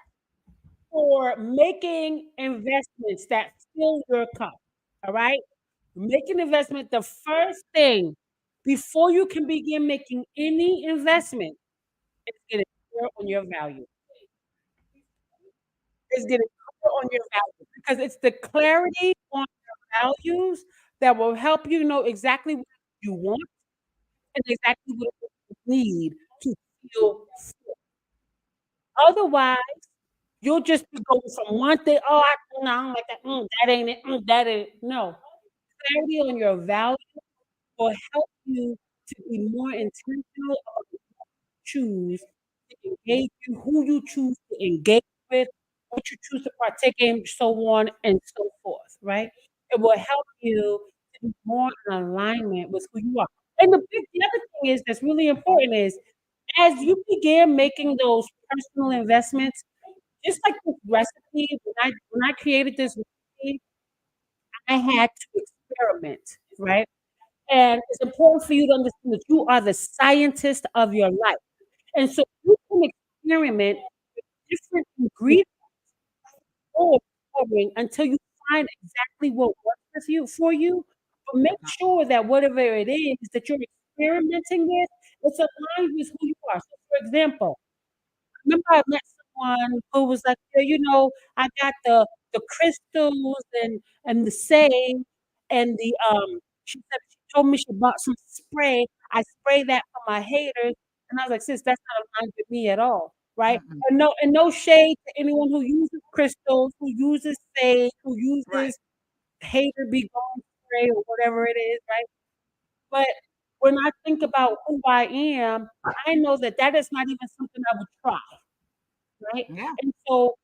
for making investments that fill your cup. All right, make an investment. The first thing before you can begin making any investment is get it clear on your value. Is get it clear on your values because it's the clarity on your values that will help you know exactly what you want and exactly what you need to feel full. Otherwise, you'll just be going from one thing, oh, no, I don't like that. That ain't it. That ain't it. No. Clarity on your values will help you to be more intentional about what you choose to engage in, who you choose to engage with, what you choose to partake in, so on and so forth, right? It will help you to be more in alignment with who you are. And the other thing is that's really important is as you begin making those personal investments, just like this recipe, when I created this recipe, I had to experiment, right? And it's important for you to understand that you are the scientist of your life. And so you can experiment with different ingredients or covering until you find exactly what works with you for you. But make sure that whatever it is that you're experimenting with, it's aligned with who you are. So for example, remember I met someone who was like, "Yeah, I got the crystals and the sage and the she said she told me she bought some spray. I spray that for my haters." And I was like, "Sis, that's not aligned with me at all, right?" Mm-mm. And no shade to anyone who uses crystals, who uses sage, who Right. uses hater be gone spray or whatever it is, right? But when I think about who I am, I know that that is not even something I would try, right? Yeah. And so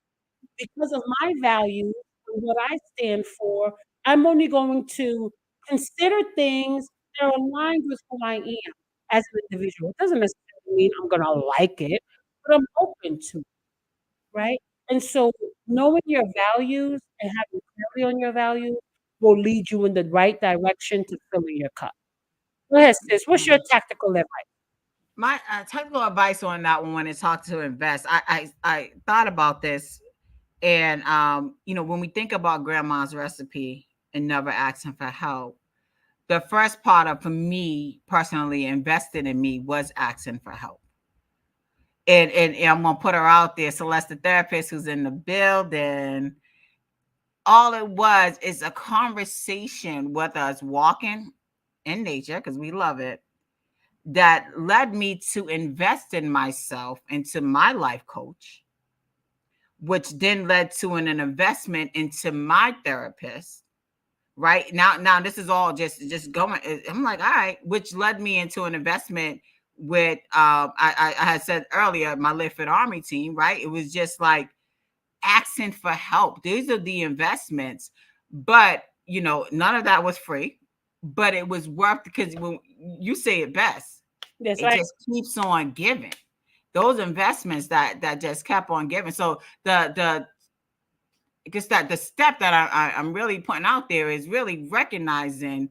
because of my values and what I stand for, I'm only going to consider things that are aligned with who I am as an individual. It doesn't necessarily mean I'm gonna like it, but I'm open to it, right? And so knowing your values and having clarity on your values will lead you in the right direction to filling your cup. Go ahead, sis. What's your tactical advice? My technical advice on that one when it's talk to invest, I thought about this, and when we think about grandma's recipe and never asking for help, the first part of for me personally invested in me was asking for help. And I'm gonna put her out there, Celeste, the therapist who's in the building. All it was is a conversation with us walking in nature because we love it that led me to invest in myself, into my life coach, which then led to an investment into my therapist. Right now, this is all just going. I'm like, all right, which led me into an investment with I had said earlier, my Live Fit Army team, right? It was just like asking for help. These are the investments, but none of that was free, but it was worth, because when you say it best, That's it right. just keeps on giving. Those investments that just kept on giving. So the I guess that the step that I'm really putting out there is really recognizing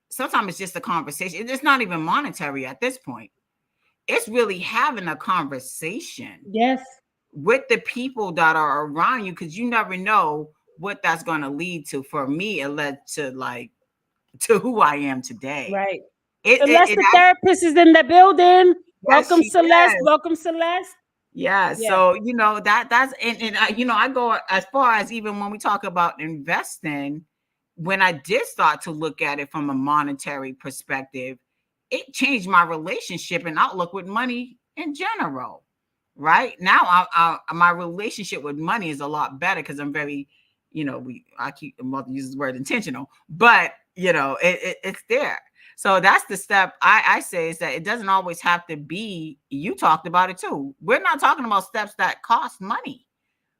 sometimes it's just a conversation. It's not even monetary at this point. It's really having a conversation Yes. with the people that are around you, because you never know what that's going to lead to. For me, it led to to who I am today. Right. Celeste, It the therapist, is in the building. Yes, Welcome, she Celeste. is. Welcome, Celeste. Yeah, Yes. so that's and I go as far as, even when we talk about investing, when I did start to look at it from a monetary perspective, it changed my relationship and outlook with money in general. Right now, my relationship with money is a lot better, because I'm very, I keep mother uses the word intentional, but it's there. So that's the step I say, is that it doesn't always have to be, you talked about it too. We're not talking about steps that cost money.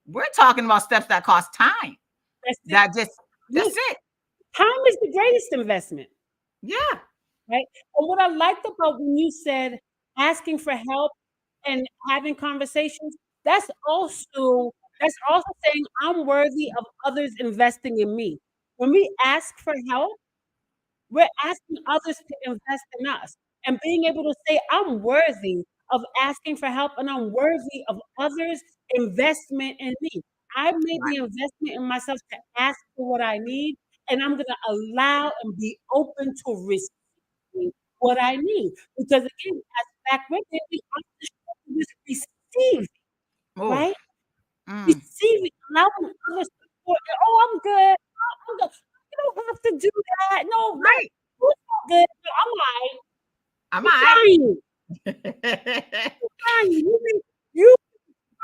We're talking about steps that cost time. That's it. That just, Look, that's it. time is the greatest investment, Yeah. right? And what I liked about when you said asking for help and having conversations, that's also saying I'm worthy of others investing in me. When we ask for help, we're asking others to invest in us, and being able to say, I'm worthy of asking for help and I'm worthy of others' investment in me. I made Right. the investment in myself to ask for what I need, and I'm going to allow and be open to receiving what I need. Because again, as back with it, we have to receive, Oh. right? Mm. Receiving, allowing others to support. Oh, I'm good. Oh, I'm good. You don't have to do that. No, no, Right. it's not good. No, I'm all right. Am I'm I? trying. I'm trying. You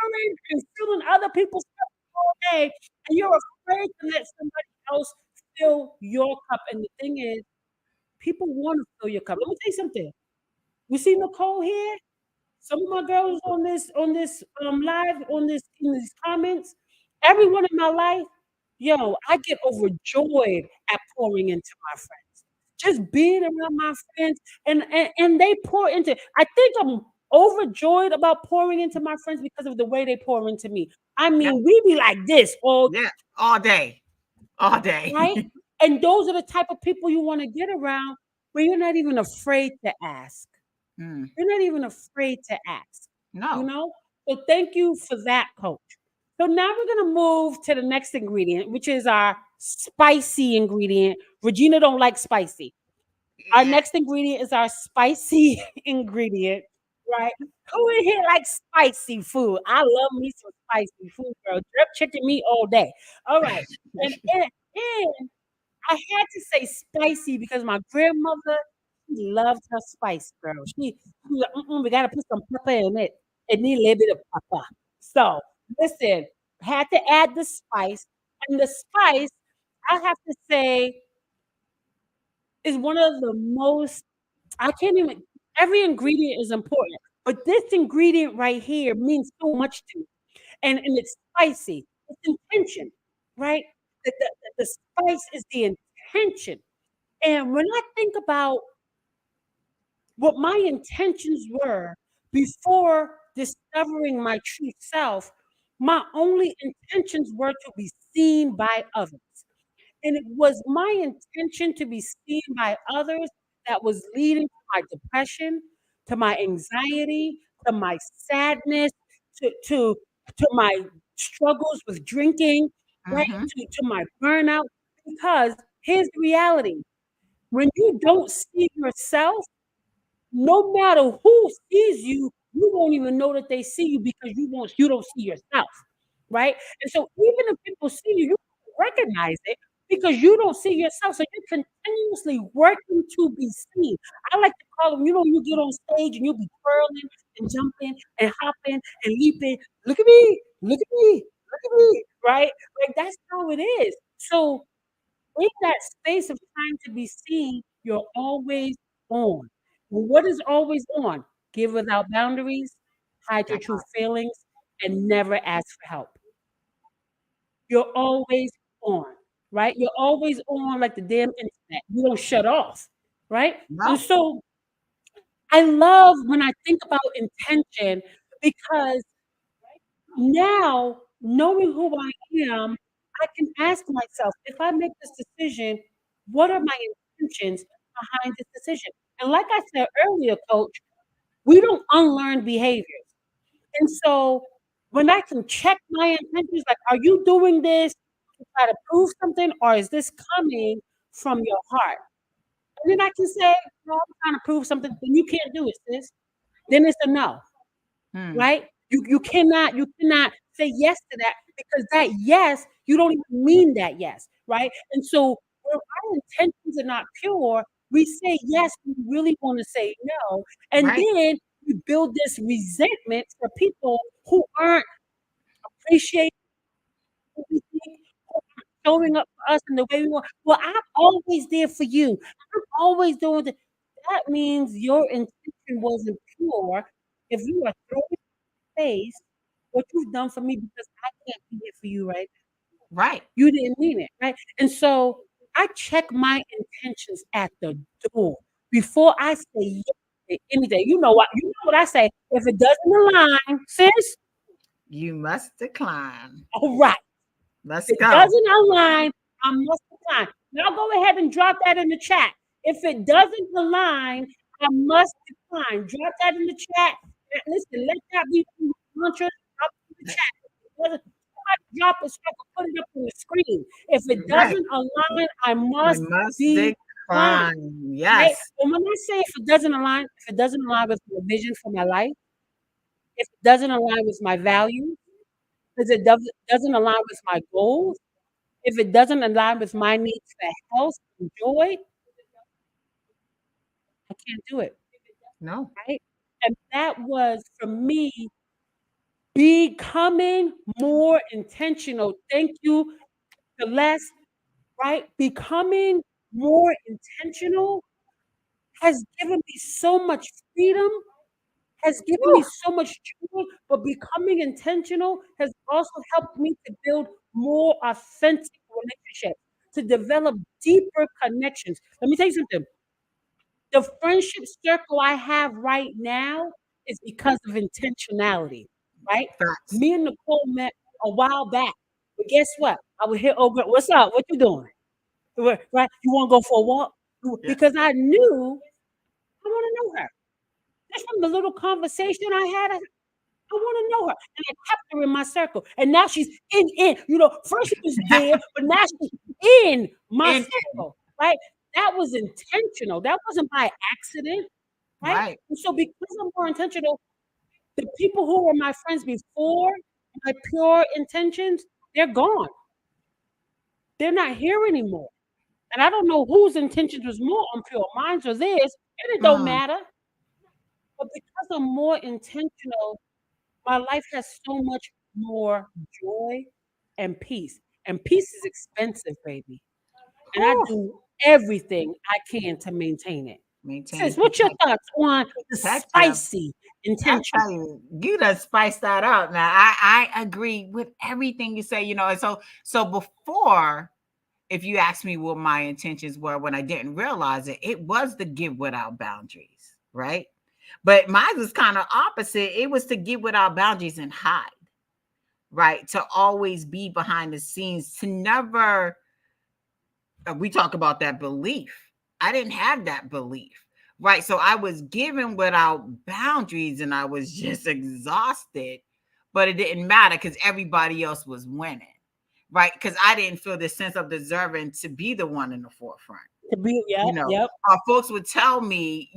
worried and feeling other people's cup all day, and you're afraid to let somebody else fill your cup. And the thing is, people want to fill your cup. Let me tell you something. You see Nicole here? Some of my girls on this live, on this in these comments, everyone in my life, yo, I get overjoyed at pouring into my friends. Just being around my friends, and they pour into. I think I'm overjoyed about pouring into my friends because of the way they pour into me. I Yep. mean, we be like this all Yeah. All day. All day. right, and those are the type of people you want to get around, where you're not even afraid to ask. Mm. You're not even afraid to ask, you No. know? So thank you for that, coach. So now we're gonna move to the next ingredient, which is our spicy ingredient. Regina don't like spicy. Our Yeah. next ingredient is our spicy ingredient, right? Who in here likes spicy food? I love me some spicy food, girl. Drip chicken meat all day. All right. And I had to say spicy because my grandmother, she loved her spice, girl. She was like, we gotta put some pepper in it. It need a little bit of pepper. So listen, had to add the spice, and the spice, I have to say, is one of the most. I can't even. Every ingredient is important, but this ingredient right here means so much to me, and it's spicy. It's intention, right? The spice is the intention. And when I think about what my intentions were before discovering my true self, my only intentions were to be seen by others. And it was my intention to be seen by others that was leading to my depression, to my anxiety, to my sadness, to to my struggles with drinking, right? Mm-hmm. To my burnout. Because here's the reality. When you don't see yourself, no matter who sees you, you won't even know that they see you because you don't see yourself, right? And so even if people see you, you don't recognize it because you don't see yourself. So you're continuously working to be seen. I like to call them, you get on stage and you'll be twirling and jumping and hopping and leaping. Look at me, look at me, look at me, right? Like that's how it is. So in that space of trying to be seen, you're always on. Well, what is always on? give without boundaries, hide your That true part. feelings, and never ask for help. You're always on, right? You're always on like the damn internet. You don't shut off, right? And No. so I love when I think about intention because now, knowing who I am, I can ask myself, if I make this decision, what are my intentions behind this decision? And like I said earlier, coach, we don't unlearn behaviors. And so when I can check my intentions, like, are you doing this to try to prove something, or is this coming from your heart? And then I can say, no, I'm trying to prove something, then you can't do it, sis. Then it's a no. Hmm. Right? You cannot say yes to that because that yes, you don't even mean that yes, right? And so when our intentions are not pure, we say yes, we really want to say no. And Right. then we build this resentment for people who aren't appreciating what we think, who aren't showing up for us in the way we want. Well, I'm always there for you. I'm always doing the that means your intention wasn't pure if you are throwing face what you've done for me because I can't be here for you, right? Right. You didn't mean it, right? And so I check my intentions at the door before I say yes to anything. You know what I say. If it doesn't align, sis, You must decline. all right. Let's If it go. doesn't align, I must decline. Now go ahead and drop that in the chat. If it doesn't align, I must decline. Drop that in the chat. Listen, let that be your mantra. Drop it in the chat. If it doesn't, somebody drop it so I can put it up on the screen. If it Right. doesn't align, I We must must decline. decline. Right? Yes. And when I say if it doesn't align with my vision for my life, if it doesn't align with my values, if it doesn't align with my goals, if it doesn't align with my needs for health and joy, I can't do it, No. right? And that was, for me, becoming more intentional. Thank you, Celeste, right? Becoming more intentional has given me so much freedom, has given me Woo. so much joy, but becoming intentional has also helped me to build more authentic relationships, to develop deeper connections. Let me tell you something. The friendship circle I have right now is because of intentionality, right? Facts. Me and Nicole met a while back, but guess what? I would hit over, what's up? What you doing? Right? You want to go for a walk? Yeah. Because I knew I want to know her. Just from the little conversation I had, I want to know her. And I kept her in my circle. And now she's first she was there, but now she's in my In. circle, right? That was intentional. That wasn't by accident, right? Right. And so because I'm more intentional, the people who were my friends before my pure intentions, they're gone. They're not here anymore. And I don't know whose intentions was more impure, mine's or theirs, and it don't Mm. matter. But because I'm more intentional, my life has so much more joy and peace. And peace is expensive, baby. And I Whew. do everything I can to maintain it. Maintain, Sis, what's your protect, thoughts on the you. spicy I intention? tell you, you done spiced that up. Now, I agree with everything you say. And so before, if you asked me what my intentions were when I didn't realize it, it was to give without boundaries, right? But mine was kind of opposite. It was to give without boundaries and hide, right? To always be behind the scenes, to never. We talk about that belief. I didn't have that belief, right? So I was given without boundaries and I was just exhausted, but it didn't matter because everybody else was winning, right? Because I didn't feel the sense of deserving to be the one in the forefront. To be, yep, You know, yep. our folks would tell me,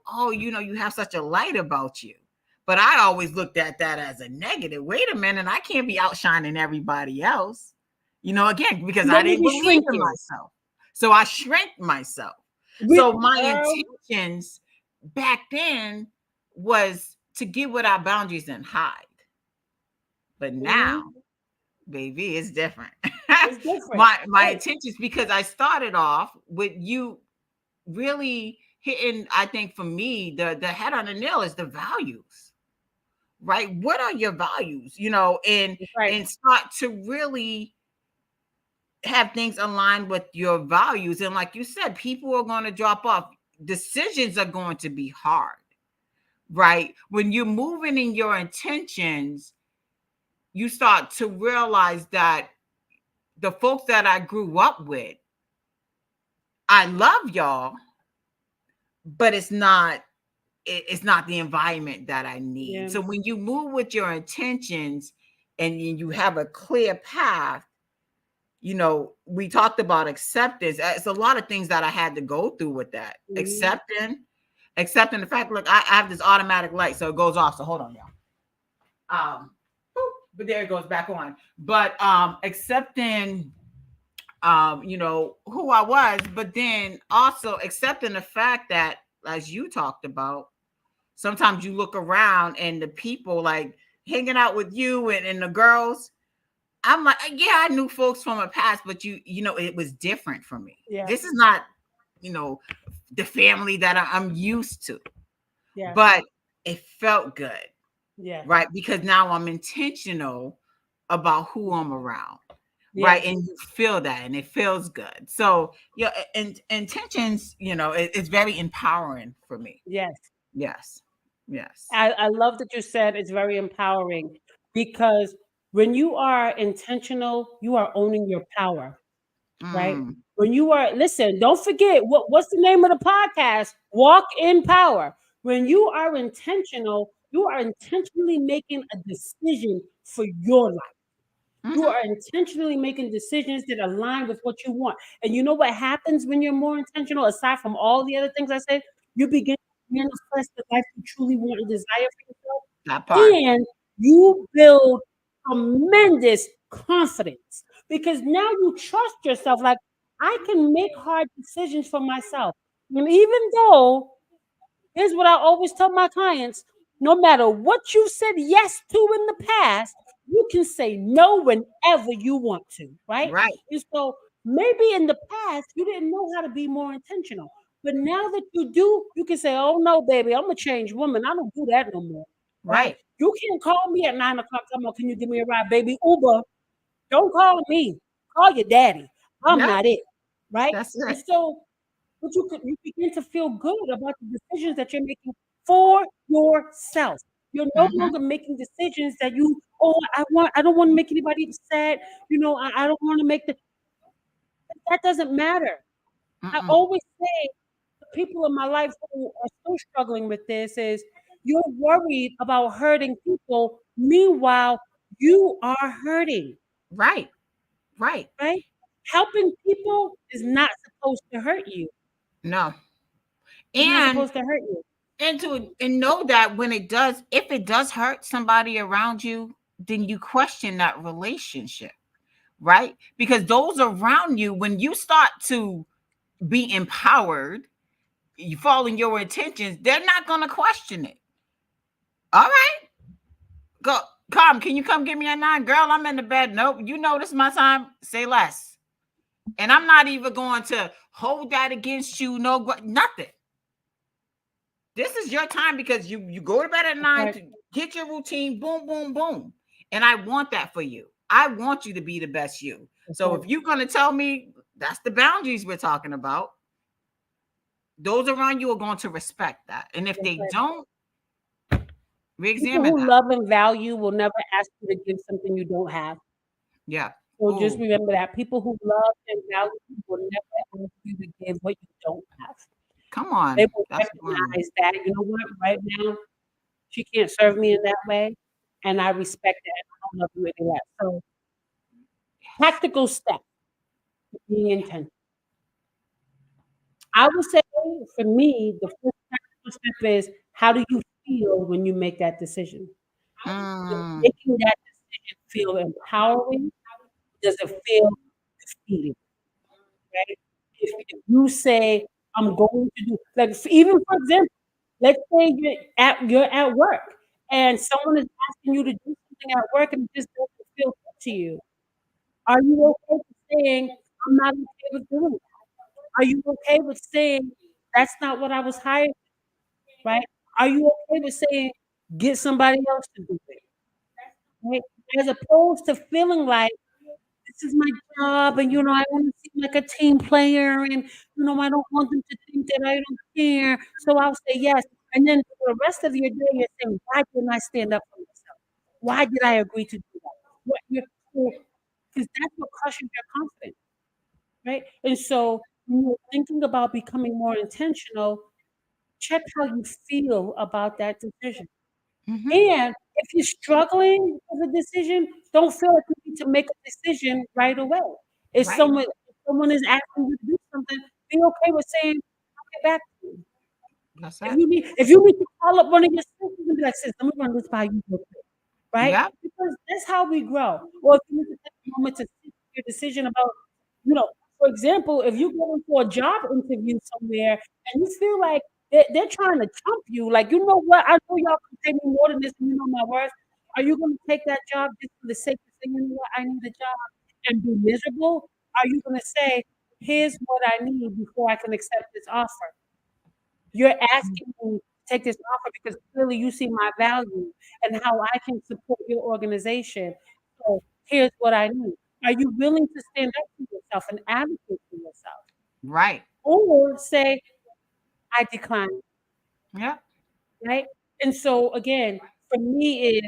oh, you have such a light about you. But I always looked at that as a negative. Wait a minute, I can't be outshining everybody else. Again, because And I that made didn't me believe shrink in you. myself. So I shrank myself. With So my girl, intentions back then was to give without boundaries and hide. But now, mhm, baby, it's different. it's different, my right? intentions, because I started off with you really hitting, I think for me, the head on the nail is the values, right? What are your values? And That's right. start to really have things aligned with your values. And like you said, people are going to drop off. Decisions are going to be hard, right? When you're moving in your intentions, you start to realize that the folks that I grew up with, I love y'all, but it's not the environment that I need. Yeah. So when you move with your intentions and you have a clear path, we talked about acceptance. It's a lot of things that I had to go through with that. Mhm. Accepting the fact, look, I have this automatic light, so it goes off. So hold on, y'all. But there it goes back on. But accepting who I was, but then also accepting the fact that, as you talked about, sometimes you look around and the people like hanging out with you and the girls. I'm like, yeah, I knew folks from a past, but it was different for me. Yeah. This is not, you know, the family that I'm used to, Yeah. but it felt good, Yeah. right? Because now I'm intentional about who I'm around, right? Yes. And you feel that, and it feels good. So, yeah, and intentions, it's very empowering for me. Yes. Yes, yes. I love that you said it's very empowering because when you are intentional, you are owning your power, right? Mm, When you are, listen, don't forget what's the name of the podcast? Walk in Power. When you are intentional, you are intentionally making a decision for your life. You mhm. are intentionally making decisions that align with what you want. And you know what happens when you're more intentional, aside from all the other things I said? You begin to manifest the life you truly want and desire for That part. yourself. And you build tremendous confidence because now you trust yourself. Like, I can make hard decisions for myself. And even though, here's what I always tell my clients, no matter what you said yes to in the past, you can say no whenever you want to, right? Right, And so maybe in the past you didn't know how to be more intentional. But now that you do, you can say, oh no, baby, I'm a changed woman. I don't do that no more. Right? right. You can't call me at 9 o'clock. Come on, can you give me a ride, baby? Uber. Don't call me. Call your daddy. I'm Yeah, not it. Right? that's And it. so but you begin to feel good about the decisions that you're making for yourself. You're no Mhm. longer making decisions that I don't want to make anybody upset. I don't want to make that doesn't matter. I Mm-mm. always say the people in my life who are still struggling with this is you're worried about hurting people. Meanwhile, you are hurting, Right, right. right? Helping people is not supposed to hurt you. No. It's not And supposed to hurt you. know that when if it does hurt somebody around you, then you question that relationship, right? Because those around you, when you start to be empowered, you follow your intentions, they're not gonna question it. All right, go. Carmen, can you come give me a nine? Girl, I'm in the bed. Nope. You know this is my time. Say less. And I'm not even going to hold that against you. No, nothing. This is your time because you go to bed at That's 9 right. to get your routine. Boom, boom, boom. And I want that for you. I want you to be the best you. That's So right. if you're gonna tell me that's the boundaries we're talking about, those around you are going to respect that. And if That's they right. don't, People re-examine who that. love and value will never ask you to give something you don't have. Yeah. So just Oh, remember that people who love and value you will never ask you to give what you don't have. come They on. will That's one. recognize that, you know what, right now, she can't serve me in that way, and I respect that, and I don't love you any less. So tactical step to being intentional. I would say for me, the first practical step is how do you feel when you make that decision? Does Mm, making that decision feel empowering? Does it feel defeating? Right? If you say, I'm going to do, like, even for example, let's say you're at work and someone is asking you to do something at work and it just doesn't feel good to you. Are you okay with saying, I'm not okay with doing that? Are you okay with saying, That's not what I was hired, right? Are you okay with saying, get somebody else to do it, right? As opposed to feeling like this is my job and, I wanna seem like a team player and, I don't want them to think that I don't care, so I'll say yes, and then for the rest of your day, you're saying, "Why didn't I stand up for myself? Why did I agree to do that?" What you're 'Cause that's what crushes your confidence, right? And so, when you're thinking about becoming more intentional, check how you feel about that decision. Mhm. And if you're struggling with a decision, don't feel like you need to make a decision right away. If Right. someone is asking you to do something, be okay with saying, "I'll get back to you." That's If it. you need to call up one of your sisters and be like, "Sis, let me run this by you real quick," right? Yep. Because that's how we grow. Or if you need to take a moment to think your decision about, you know, for example, if you go into a job interview somewhere and you feel like they're trying to chump you, like, "You know what? I know y'all can pay me more than this, and you know my worth." Are you gonna take that job just for the sake of saying, "You know what? I need a job," and be miserable? Are you gonna say, "Here's what I need before I can accept this offer"? You're asking me to take this offer because clearly you see my value and how I can support your organization. So here's what I need. Are you willing to stand up for yourself and advocate for yourself? Right. Or say, I decline, Yep. right? And so again, for me is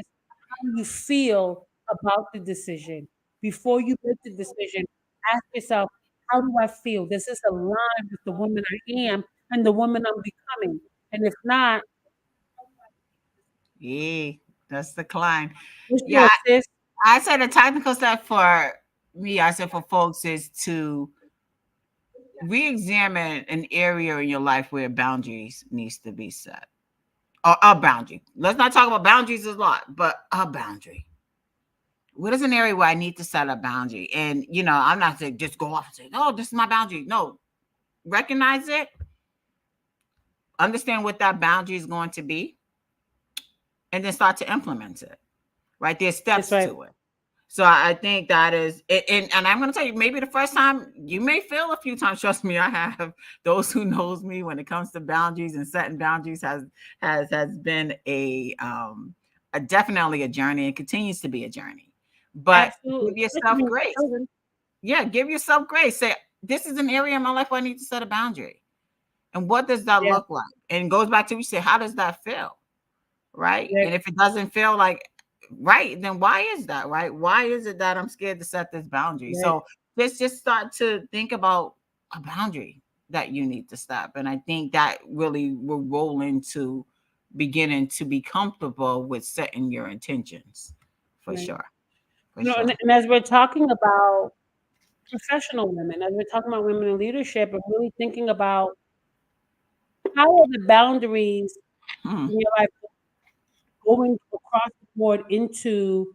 how you feel about the decision. Before you make the decision, ask yourself, how do I feel? Does this align with the woman I am and the woman I'm becoming? And if not, Yeah. That's the climb. what's Yeah. yours, sis? I said the technical step for me, I said for folks is to re-examine an area in your life where boundaries needs to be set. Or a boundary. Let's not talk about boundaries a lot, but a boundary. What is an area where I need to set a boundary? And I'm not saying just go off and say, "Oh, this is my boundary." No, recognize it, understand what that boundary is going to be, and then start to implement it. Right? There's That's steps right. to it. So I think that is, and I'm going to tell you, maybe the first time you may fail a few times. Trust me, I have. Those who knows me when it comes to boundaries and setting boundaries has been a definitely a journey and continues to be a journey. But Absolutely. give Especially yourself when you're grace. children. Yeah, give yourself grace. Say, this is an area in my life where I need to set a boundary. And what does that Yeah, look like? And it goes back to, you say, how does that feel? Right? yeah, And if it doesn't feel like right, then why is that? Right? Why is it that I'm scared to set this boundary? right, So let's just start to think about a boundary that you need to stop. And I think that really will roll into beginning to be comfortable with setting your intentions. For right. sure. For And, sure. and as we're talking about professional women, as we're talking about women in leadership, and really thinking about how are the boundaries Hmm. in your life going across the board into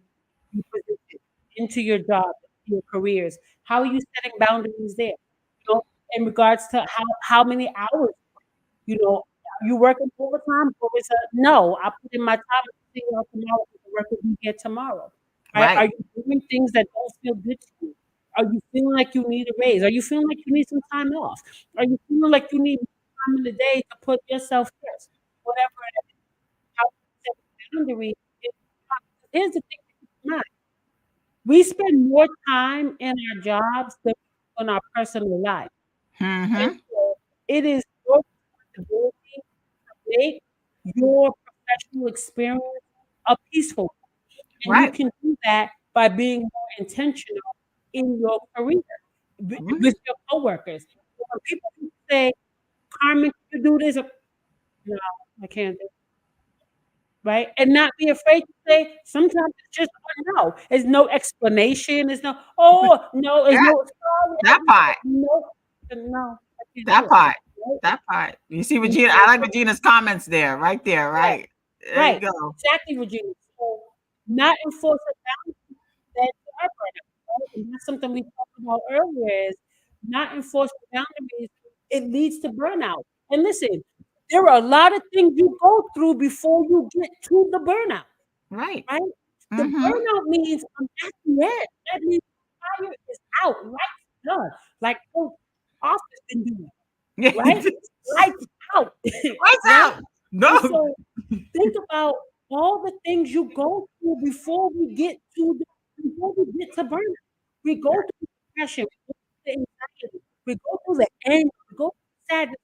your position, into your job, into your careers? How are you setting boundaries there? In regards to how many hours, you working overtime, or is a no, I put in my time and see y'all tomorrow, the work will be here tomorrow. Right? Are Right. you doing things that don't feel good to you? Are you feeling like you need a raise? Are you feeling like you need some time off? Are you feeling like you need more time in the day to put yourself first? Whatever it is, how you set boundaries is here's the thing to keep in mind. We spend more time in our jobs than we do in our personal lives. And Hmm. so it is your responsibility to make your professional experience a peaceful one. And you Right. can do that by being more intentional in your career Mhm. with your coworkers. So when people say, Carmen, can you do this? No, I can't do it. Right? And not be afraid to say, sometimes it's just a no. There's no explanation. There's no, oh, no, there's Yeah, no, sorry, that part. no, no, I can't do That it. part. Right? That part. You see And Regina, I so like Regina's comments there, right there, right, right. There you right. go. Exactly, Virginia. So not enforce a boundary that you are right? And that's something we talked about earlier is not enforcing boundaries, it leads to burnout. And listen, there are a lot of things you go through before you get to the burnout, Right. right? The Mhm. burnout means I'm at the end. That means the fire is out, life's done. Like Coach Office been doing, right? lights out, Lights right? out. And No. so think about all the things you go through before we get to burnout. We go through depression, we go through the anxiety, we go through the anger, we go through sadness.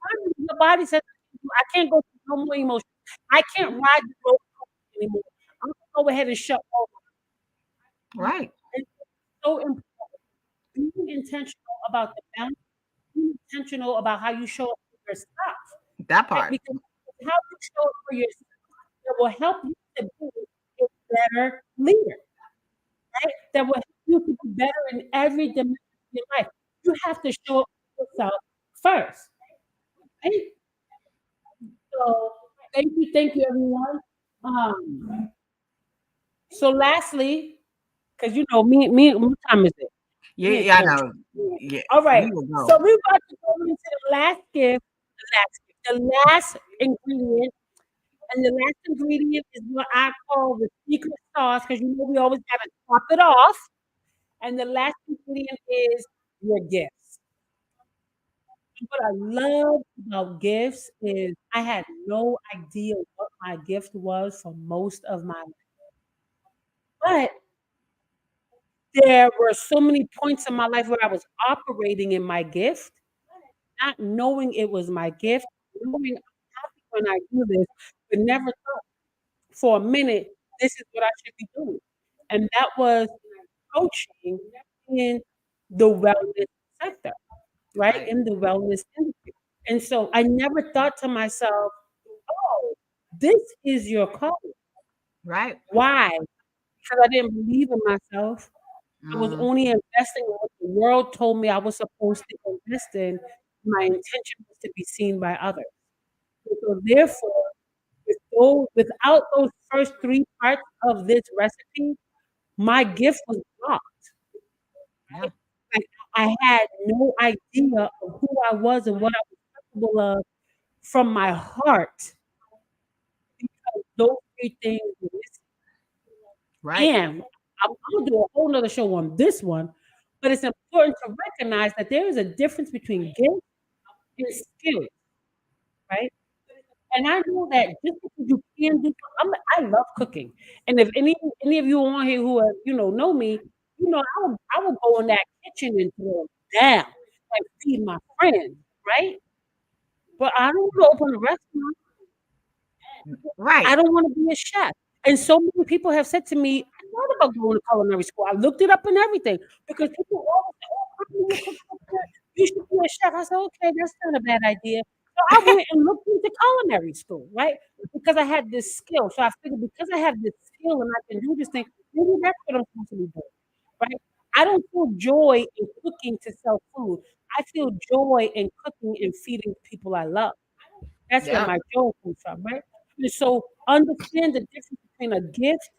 Finally, your body says, I can't go through no more emotions. I can't ride the roller coaster anymore. I'm gonna go ahead and shut all that. Right. It's so important. Being intentional about the balance, being intentional about how you show up for yourself, That right? part. Because how you show up for yourself that will help you to be a better leader, right? That will help you to be better in every dimension of your life. You have to show up for yourself first, right? So thank you, everyone. So lastly, because you know what time is it? Yeah, Me and yeah, I coach. know. Yeah, All right. we will So go. we're about to go into the last gift, the last ingredient. And the last ingredient is what I call the secret sauce, because you know we always gotta top it off. And the last ingredient is your gifts. And what I love about gifts is I had no idea what my gift was for most of my life. But there were so many points in my life where I was operating in my gift, not knowing it was my gift, knowing I'm happy when I do this, but never thought for a minute this is what I should be doing. And that was coaching in the wellness sector, right? Right. In the wellness industry. And so I never thought to myself, oh, this is your calling. Right. Why? Because I didn't believe in myself. I was Mm, only investing in what the world told me I was supposed to invest in. My intention was to be seen by others. And so therefore, without those first three parts of this recipe, my gift was blocked. yeah. Like I had no idea of who I was and what I was capable of from my heart because those three things were Right. missing. And I'm gonna do a whole nother show on this one, but it's important to recognize that there is a difference between gift and skill, right? And I know that just because you can do, I love cooking, and if any of you on here who are, know me, I will go in that kitchen and throw down and feed my friends, right? But I don't want to open a restaurant. I Right. don't want to be a chef. And so many people have said to me, I thought about going to culinary school. I looked it up and everything because people always say, "Oh, how can you cook so good? You should be a chef." I said, "Okay, that's not a bad idea." So I went and looked into culinary school, right? Because I had this skill. So I figured because I have this skill and I can do this thing, maybe that's what I'm supposed to be doing, right? I don't feel joy in cooking to sell food. I feel joy in cooking and feeding the people I love. That's where Yep. my joy comes from, right? And so understand the difference between a gift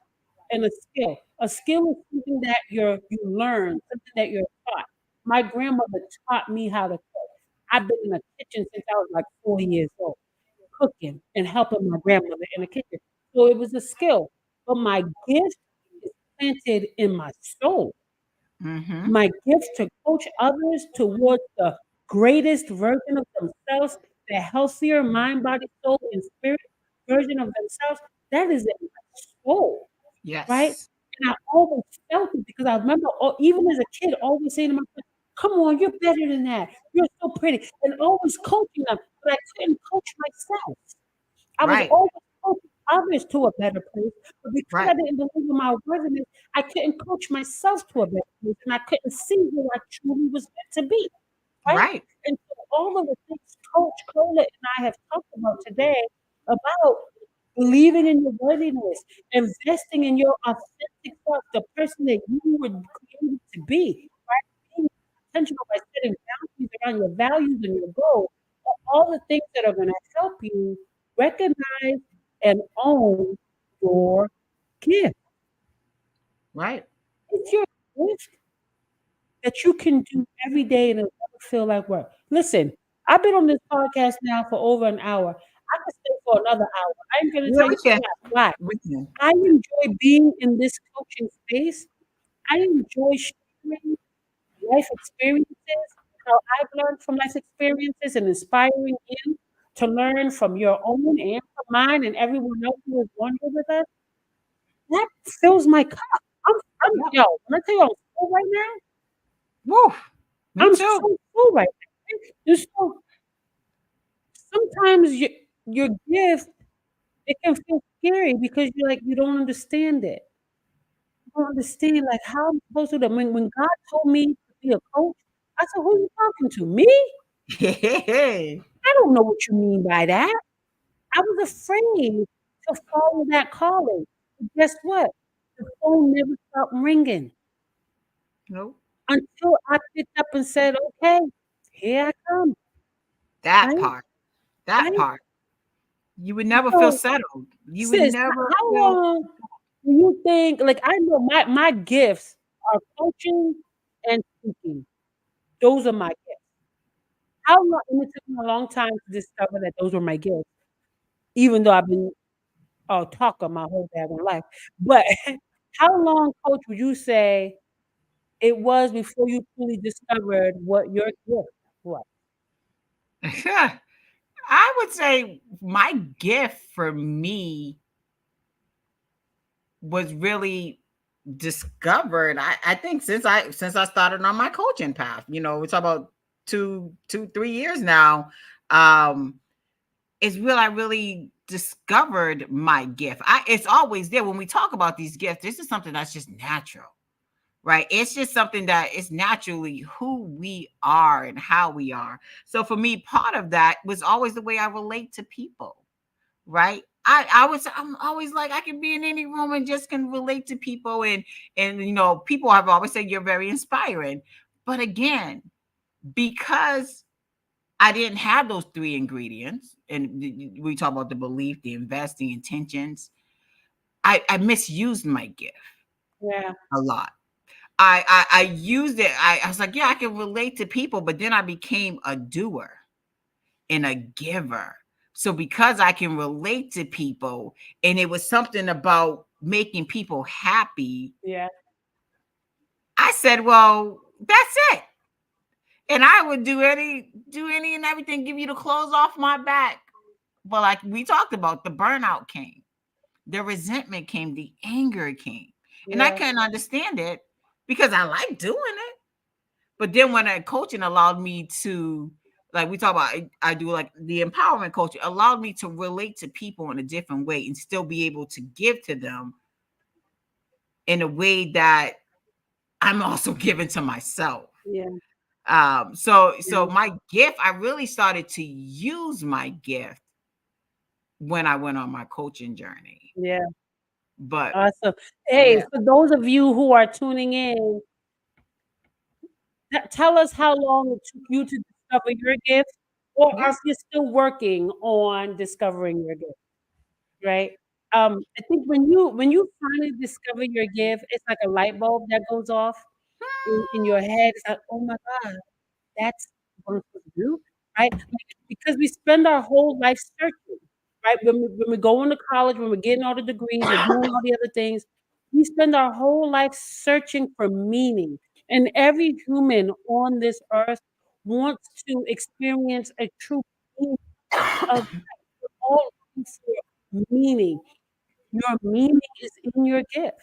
and a skill. A skill is something that you learn, something that you're taught. My grandmother taught me how to cook. I've been in the kitchen since I was like 4 years old, cooking and helping my grandmother in the kitchen. So it was a skill. But my gift is planted in my soul. Mm-hmm. My gift to coach others towards the greatest version of themselves, the healthier mind, body, soul, and spirit version of themselves, that is in my soul, right? Yes. And I always felt it because I remember, even as a kid, always saying to myself, "Come on, you're better than that. You're so pretty," and always coaching them, but I couldn't coach myself. I was Right. always coaching others to a better place, but because I Right. didn't believe in my worthiness, I couldn't coach myself to a better place, and I couldn't see who I truly was meant to be, right? Right. And so all of the things Coach Cola and I have talked about today about believing in your worthiness, investing in your authentic self, the person that you were created to be, right? Being intentional by setting boundaries around your values and your goals, are all the things that are going to help you recognize and own your gift. Right. It's your gift that you can do every day and it'll never feel like work. Listen, I've been on this podcast now for over an hour. I could stay for another hour. I'm going to Yeah, tell you we can. why. We can. I enjoy being in this coaching space. I enjoy sharing life experiences. how I've learned from life's experiences and inspiring you to learn from your own and from mine and everyone else who is on here with us, that fills my cup. I'm, Yep. yo, when I tell you I'm full right now, Woo. Me I'm too. so full right now. Just so sometimes your gift, it can feel scary because you're like, you don't understand it. You don't understand, like, how I'm supposed to do that. When God told me to be a coach, I said, "Who you talking to? Me? Hey. I don't know what you mean by that." I was afraid to follow that calling. But guess what? The phone never stopped ringing Nope. until I picked up and said, "Okay, here I come." That Right? part. That Right? part. You would never feel So, settled. You would sis, never how feel. long do you think, like, I know my gifts are coaching and speaking. Those are my gifts. How long, and it took me a long time to discover that those were my gifts, even though I've been a talker my whole daggone life. But how long, coach, would you say it was before you truly discovered what your gift was? I would say my gift for me was really discovered. I think since I started on my coaching path. We talk about 3 years now. Um, is real. I really discovered my gift. It's always there when we talk about these gifts. This is something that's just natural, right? It's just something that is naturally who we are and how we are. So for me, part of that was always the way I relate to people, right? I'm always like I can be in any room and just can relate to people, and people have always said you're very inspiring. But again, because I didn't have those three ingredients, and we talk about the belief, the invest, the intentions. I misused my gift Yeah, a lot. I used it. I was like, yeah, I can relate to people, but then I became a doer and a giver. So because I can relate to people, and it was something about making people happy, yeah, I said, well, that's it. And I would do any and everything, give you the clothes off my back. But like we talked about, the burnout came, the resentment came, the anger came. And I yeah, couldn't understand it because I like doing it. But then when coaching allowed me to, like we talk about, I do like the empowerment coaching, allowed me to relate to people in a different way and still be able to give to them in a way that I'm also giving to myself. yeah, So yeah, my gift, I really started to use my gift when I went on my coaching journey. yeah. But Awesome. Hey, yeah, for those of you who are tuning in, tell us how long it took you to discover your gift, or yeah, if you're still working on discovering your gift, right? I think when you finally discover your gift, it's like a light bulb that goes off in your head. It's like, oh my God, that's what I'm supposed to do, right? Like, because we spend our whole life searching, right? When we go into college, when we're getting all the degrees, we're doing all the other things, we spend our whole life searching for meaning. And every human on this earth wants to experience a true meaning of life. We're all looking for meaning. Your meaning is in your gift,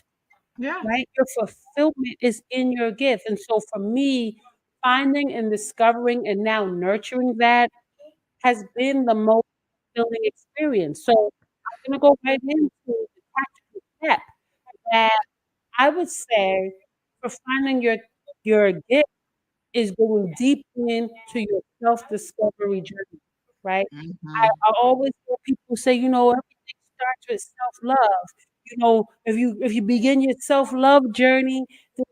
yeah, right? Your fulfillment is in your gift. And so for me, finding and discovering and now nurturing that has been the most fulfilling experience. So I'm going to go right into the tactical step that I would say for finding your gift is going deep into your self-discovery journey, right? hmm, I always hear people say, everything starts with self-love. If you begin your self-love journey, to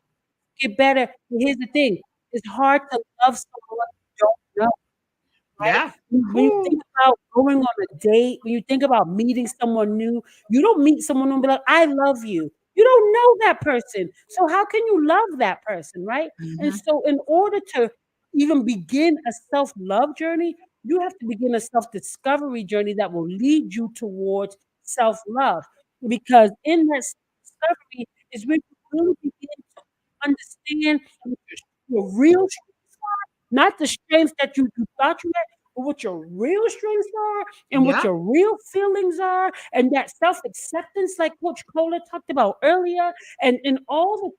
get better. But here's the thing: it's hard to love someone you don't know. Right? yeah. When you Whew. think about going on a date, when you think about meeting someone new, you don't meet someone and be like, "I love you." You don't know that person. So how can you love that person, right? And Mhm. so in order to even begin a self-love journey, you have to begin a self-discovery journey that will lead you towards self-love. Because in that self-discovery is when you really begin to understand what your real strengths are not the strengths that you thought you had, but what your real strengths are and what Yeah. your real feelings are, and that self acceptance, like Coach Cola talked about earlier, and all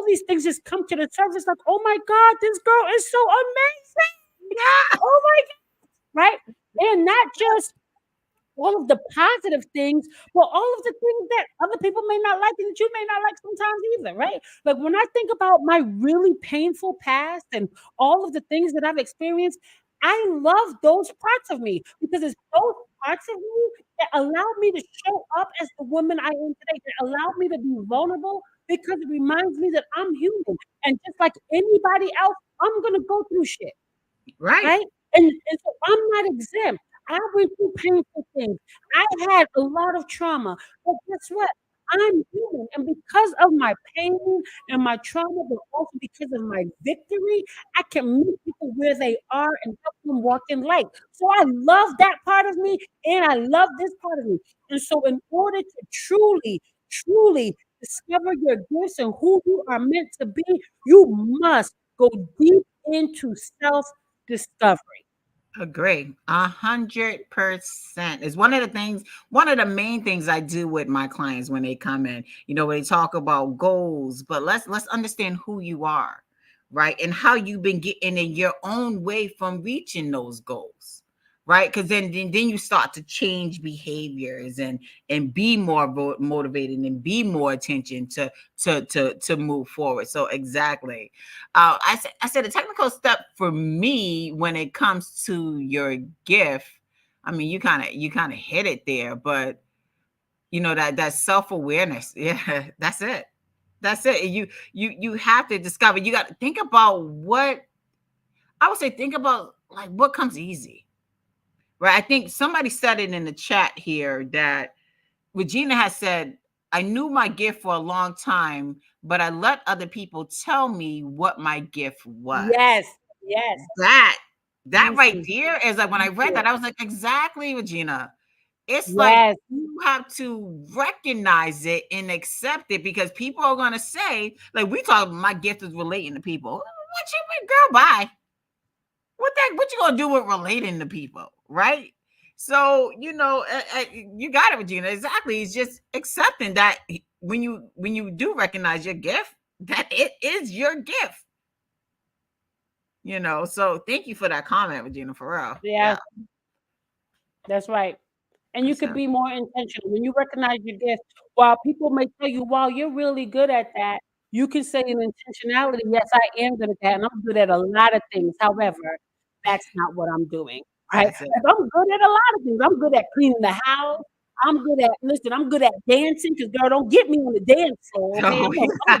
these things just come to the surface like, oh my God, this girl is so amazing. Yeah. Oh my God, right? And not just all of the positive things, but all of the things that other people may not like and that you may not like sometimes either, right? Like when I think about my really painful past and all of the things that I've experienced, I love those parts of me because it's those parts of me that allow me to show up as the woman I am today, that allow me to be vulnerable because it reminds me that I'm human. And just like anybody else, I'm going to go through shit. Right. Right? And so I'm not exempt. I went through painful things. I had a lot of trauma. But guess what? I'm human. And because of my pain and my trauma, but also because of my victory, I can meet people where they are and help them walk in light. So I love that part of me and I love this part of me. And so in order to truly, truly discover your gifts and who you are meant to be, you must go deep into self discovery. Agree. 100% is one of the things, one of the main things I do with my clients when they come in. They talk about goals, but let's understand who you are, right? And how you've been getting in your own way from reaching those goals. Right. Because then you start to change behaviors and be more motivated and be more attention to move forward. So exactly. I said the technical step for me when it comes to your gift. I mean, you kind of hit it there, but that self-awareness. Yeah, that's it. That's it. You have to discover. You got to think about what I would say. Think about like what comes easy, right? I think somebody said it in the chat here that Regina has said, I knew my gift for a long time, but I let other people tell me what my gift was. Yes, yes, That that right easy, there is like when I read easier. that, I was like, exactly, Regina. It's like Yes, you have to recognize it and accept it because people are gonna say, like we talk, my gift is relating to people. What you mean, girl? Bye. What you gonna do with relating to people, right? So you got it, Regina. Exactly. It's just accepting that when you do recognize your gift, that it is your gift. So thank you for that comment, Regina, for real. yes, Yeah, that's right. And you that's could it. be more intentional when you recognize your gift. While people may tell you, "Wow, you're really good at that," you can say in intentionality, "Yes, I am good at that, and I'm good at a lot of things. However, that's not what I'm doing." Right? That's it. Like, I'm good at a lot of things. I'm good at cleaning the house. I'm good at dancing. Because girl, don't get me on the dance floor, okay? Oh, I'm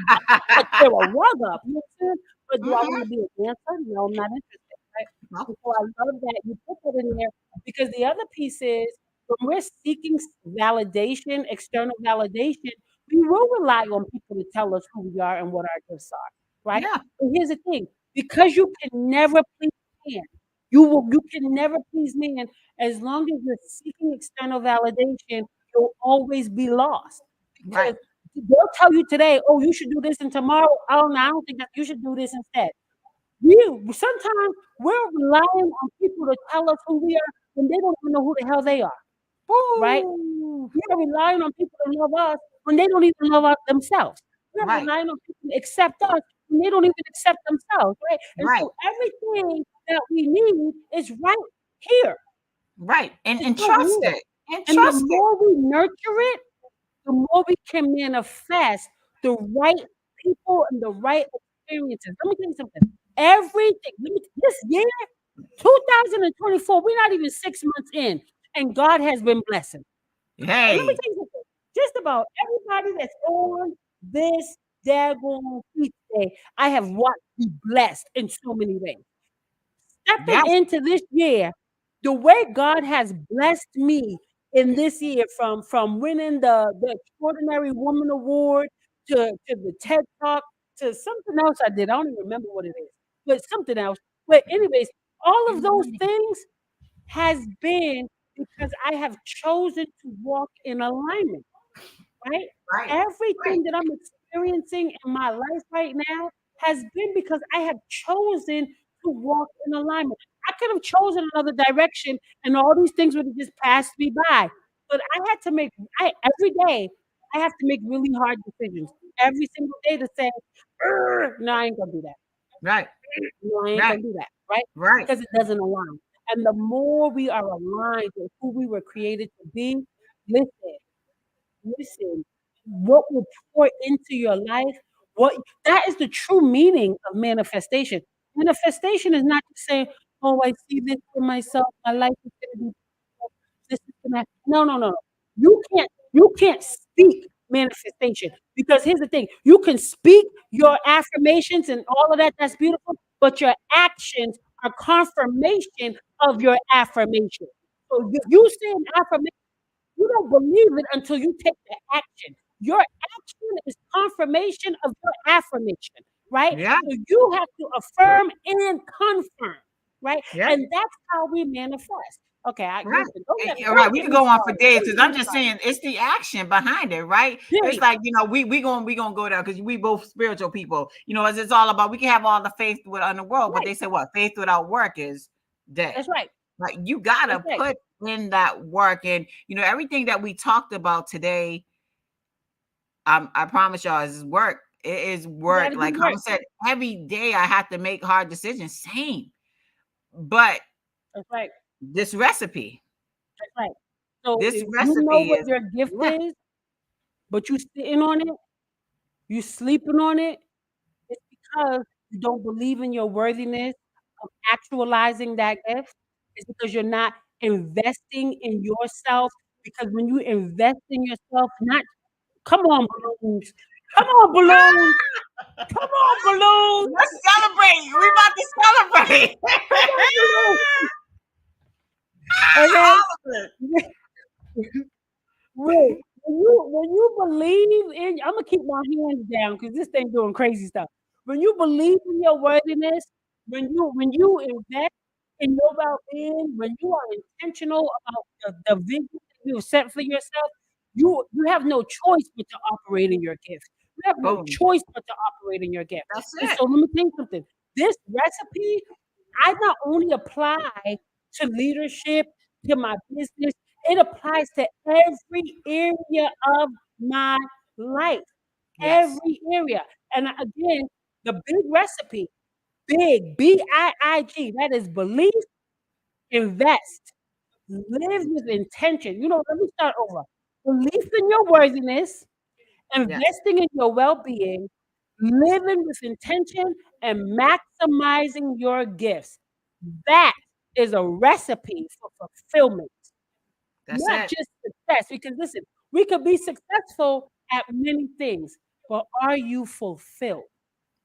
gonna tear a rug up. You know what I'm saying? But do I mhm. want to be a dancer? No, I'm not interested. Right? No. And so I love that you put that in there because the other piece is when we're seeking validation, external validation, we will rely on people to tell us who we are and what our gifts are, right? Yeah, And here's the thing: because you can never please man, you can never please man as long as you're seeking external validation. You'll always be lost right, because they'll tell you today, "Oh, you should do this," and tomorrow, "Oh, no, I don't think that you should do this instead." We sometimes we're relying on people to tell us who we are when they don't even know who the hell they are, right? woo, We are relying on people to love us when they don't even love us themselves. We are right, relying on people to accept us when they don't even accept themselves, right? And right, so everything that we need is right here. right, and It's and right trust here. it, and And the trust it. more we nurture it, the more we can manifest the right people and the right experiences. Let me tell you something. Everything, this year, 2024, we're not even 6 months in, and God has been blessing. And let me Hey, tell you something. Just about everybody that's on this daggone feast day, I have watched be blessed in so many ways. Stepping yes, into this year, the way God has blessed me in this year, from winning the Extraordinary Woman Award to the TED Talk to something else I did. I don't even remember what it is, but something else. But anyways, all of those things has been because I have chosen to walk in alignment, right? right, right, Everything that I'm experiencing in my life right now has been because I have chosen to walk in alignment. I could have chosen another direction, and all these things would have just passed me by. But I had to make every day. I have to make really hard decisions every single day to say, "No, I ain't gonna do that. Right. No, I ain't Right. gonna do that." Right? Right. Because it doesn't align. And the more we are aligned with who we were created to be, listen, listen, what will pour into your life, what that is the true meaning of manifestation. Manifestation is not just saying, "Oh, I see this for myself. My life is gonna be beautiful. This is gonna." No, no, no, no. You can't speak manifestation because here's the thing: you can speak your affirmations and all of that. That's beautiful, but your actions are confirmation of your affirmation. So if you say an affirmation, you don't believe it until you take the action. Your action is confirmation of your affirmation, right? Yeah. So you have to affirm and confirm, right? Yeah. And that's how we manifest. Okay, Right. listen, All don't right. We get could me go on for started. days Don't because get I'm me just started. saying it's the action behind it, right? It's Period. like, we gonna go there because we both spiritual people. As it's all about, we can have all the faith within the world, but Right. they say what? Faith without work is dead. That's right. Like, you That's gotta right. put in that work. And everything that we talked about today, I promise y'all, is work. It is You work. gotta do Like work. Carmen said, every day I have to make hard decisions. Same. But That's right. this recipe, That's right. So this if you know recipe what is, your gift yeah, is, but you sitting on it, you sleeping on it, it's because you don't believe in your worthiness of actualizing that gift. It's because you're not investing in yourself. Because when you invest in yourself, not come on, balloons. Come on, balloons. Come on, balloons. let's celebrate. We about to celebrate. Come on, balloons. All Okay? of it. Wait, when you believe in, I'm gonna keep my hands down because this thing doing crazy stuff. When you believe in your worthiness, when you invest in your well-being, when you are intentional about the vision that you have set for yourself, you have no choice but to operate in your gift. You have no Boom. choice but to operate in your gift. That's And it. so let me tell you something. This recipe, I not only apply to leadership, to my business, it applies to every area of my life, Yes. every area. And again, the big recipe, big, BIIG, that is believe, invest, live with intention. Let me start over. Belief in your worthiness, Yes. investing in your well being, living with intention, and maximizing your gifts. That is a recipe for fulfillment, That's not it. just success. Because listen, we could be successful at many things, but are you fulfilled?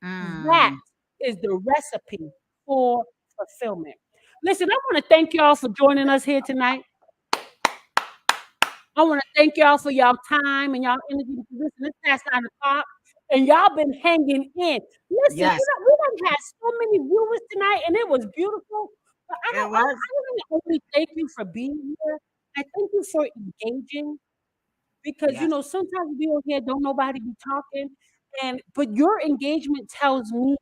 That Mm. is the recipe for fulfillment. Listen, I want to thank y'all for joining us here tonight. I want to thank y'all for y'all time and y'all energy because listen, it's past 9 o'clock and y'all been hanging in. Listen, Yes. we done had so many viewers tonight and it was beautiful. But I It don't I, was. I don't only thank you for being here. I thank you for engaging because Yes. sometimes we on here don't nobody be talking, but your engagement tells me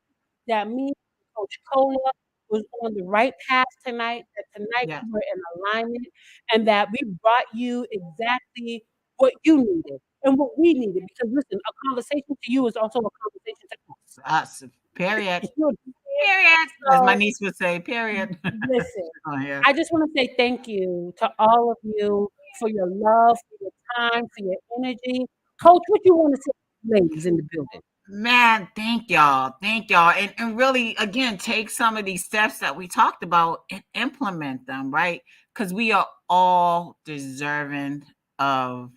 that me and Coach Cola was on the right path tonight. That tonight Yes. we were in alignment, and that we brought you exactly what you needed and what we needed. Because listen, a conversation to you is also a conversation to us. Us. Period. You know what I'm saying? Period. As my So niece would say, period. listen. Oh, yeah. I just want to say thank you to all of you for your love, for your time, for your energy. Coach, what you want to say to the ladies in the building? Man, thank y'all. Thank y'all. And really, again, take some of these steps that we talked about and implement them, right? Because we are all deserving of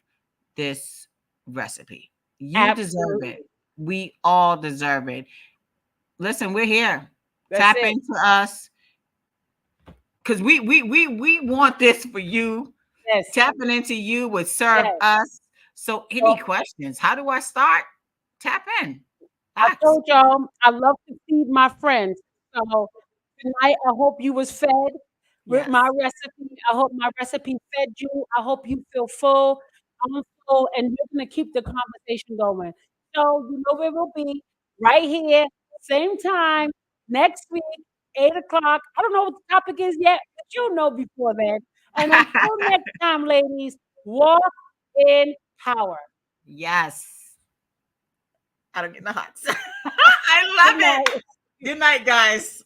this recipe. You deserve it. Absolutely. We all deserve it. Listen, we're here. That's Tap it. into us because we want this for you. Yes. Tapping into you would serve Yes. us. So, any Well, questions? How do I start? Tap in. I Ask. told y'all I love to feed my friends. So tonight I hope you was fed with Yes. my recipe. I hope my recipe fed you. I hope you feel full. I'm full, and we're gonna keep the conversation going. So you know where we'll be right here, same time next week. 8 o'clock. I don't know what the topic is yet, but you'll know before then. And until next time, ladies, walk in power. Yes. I don't get the hots. I love Good night. it. Good night, guys.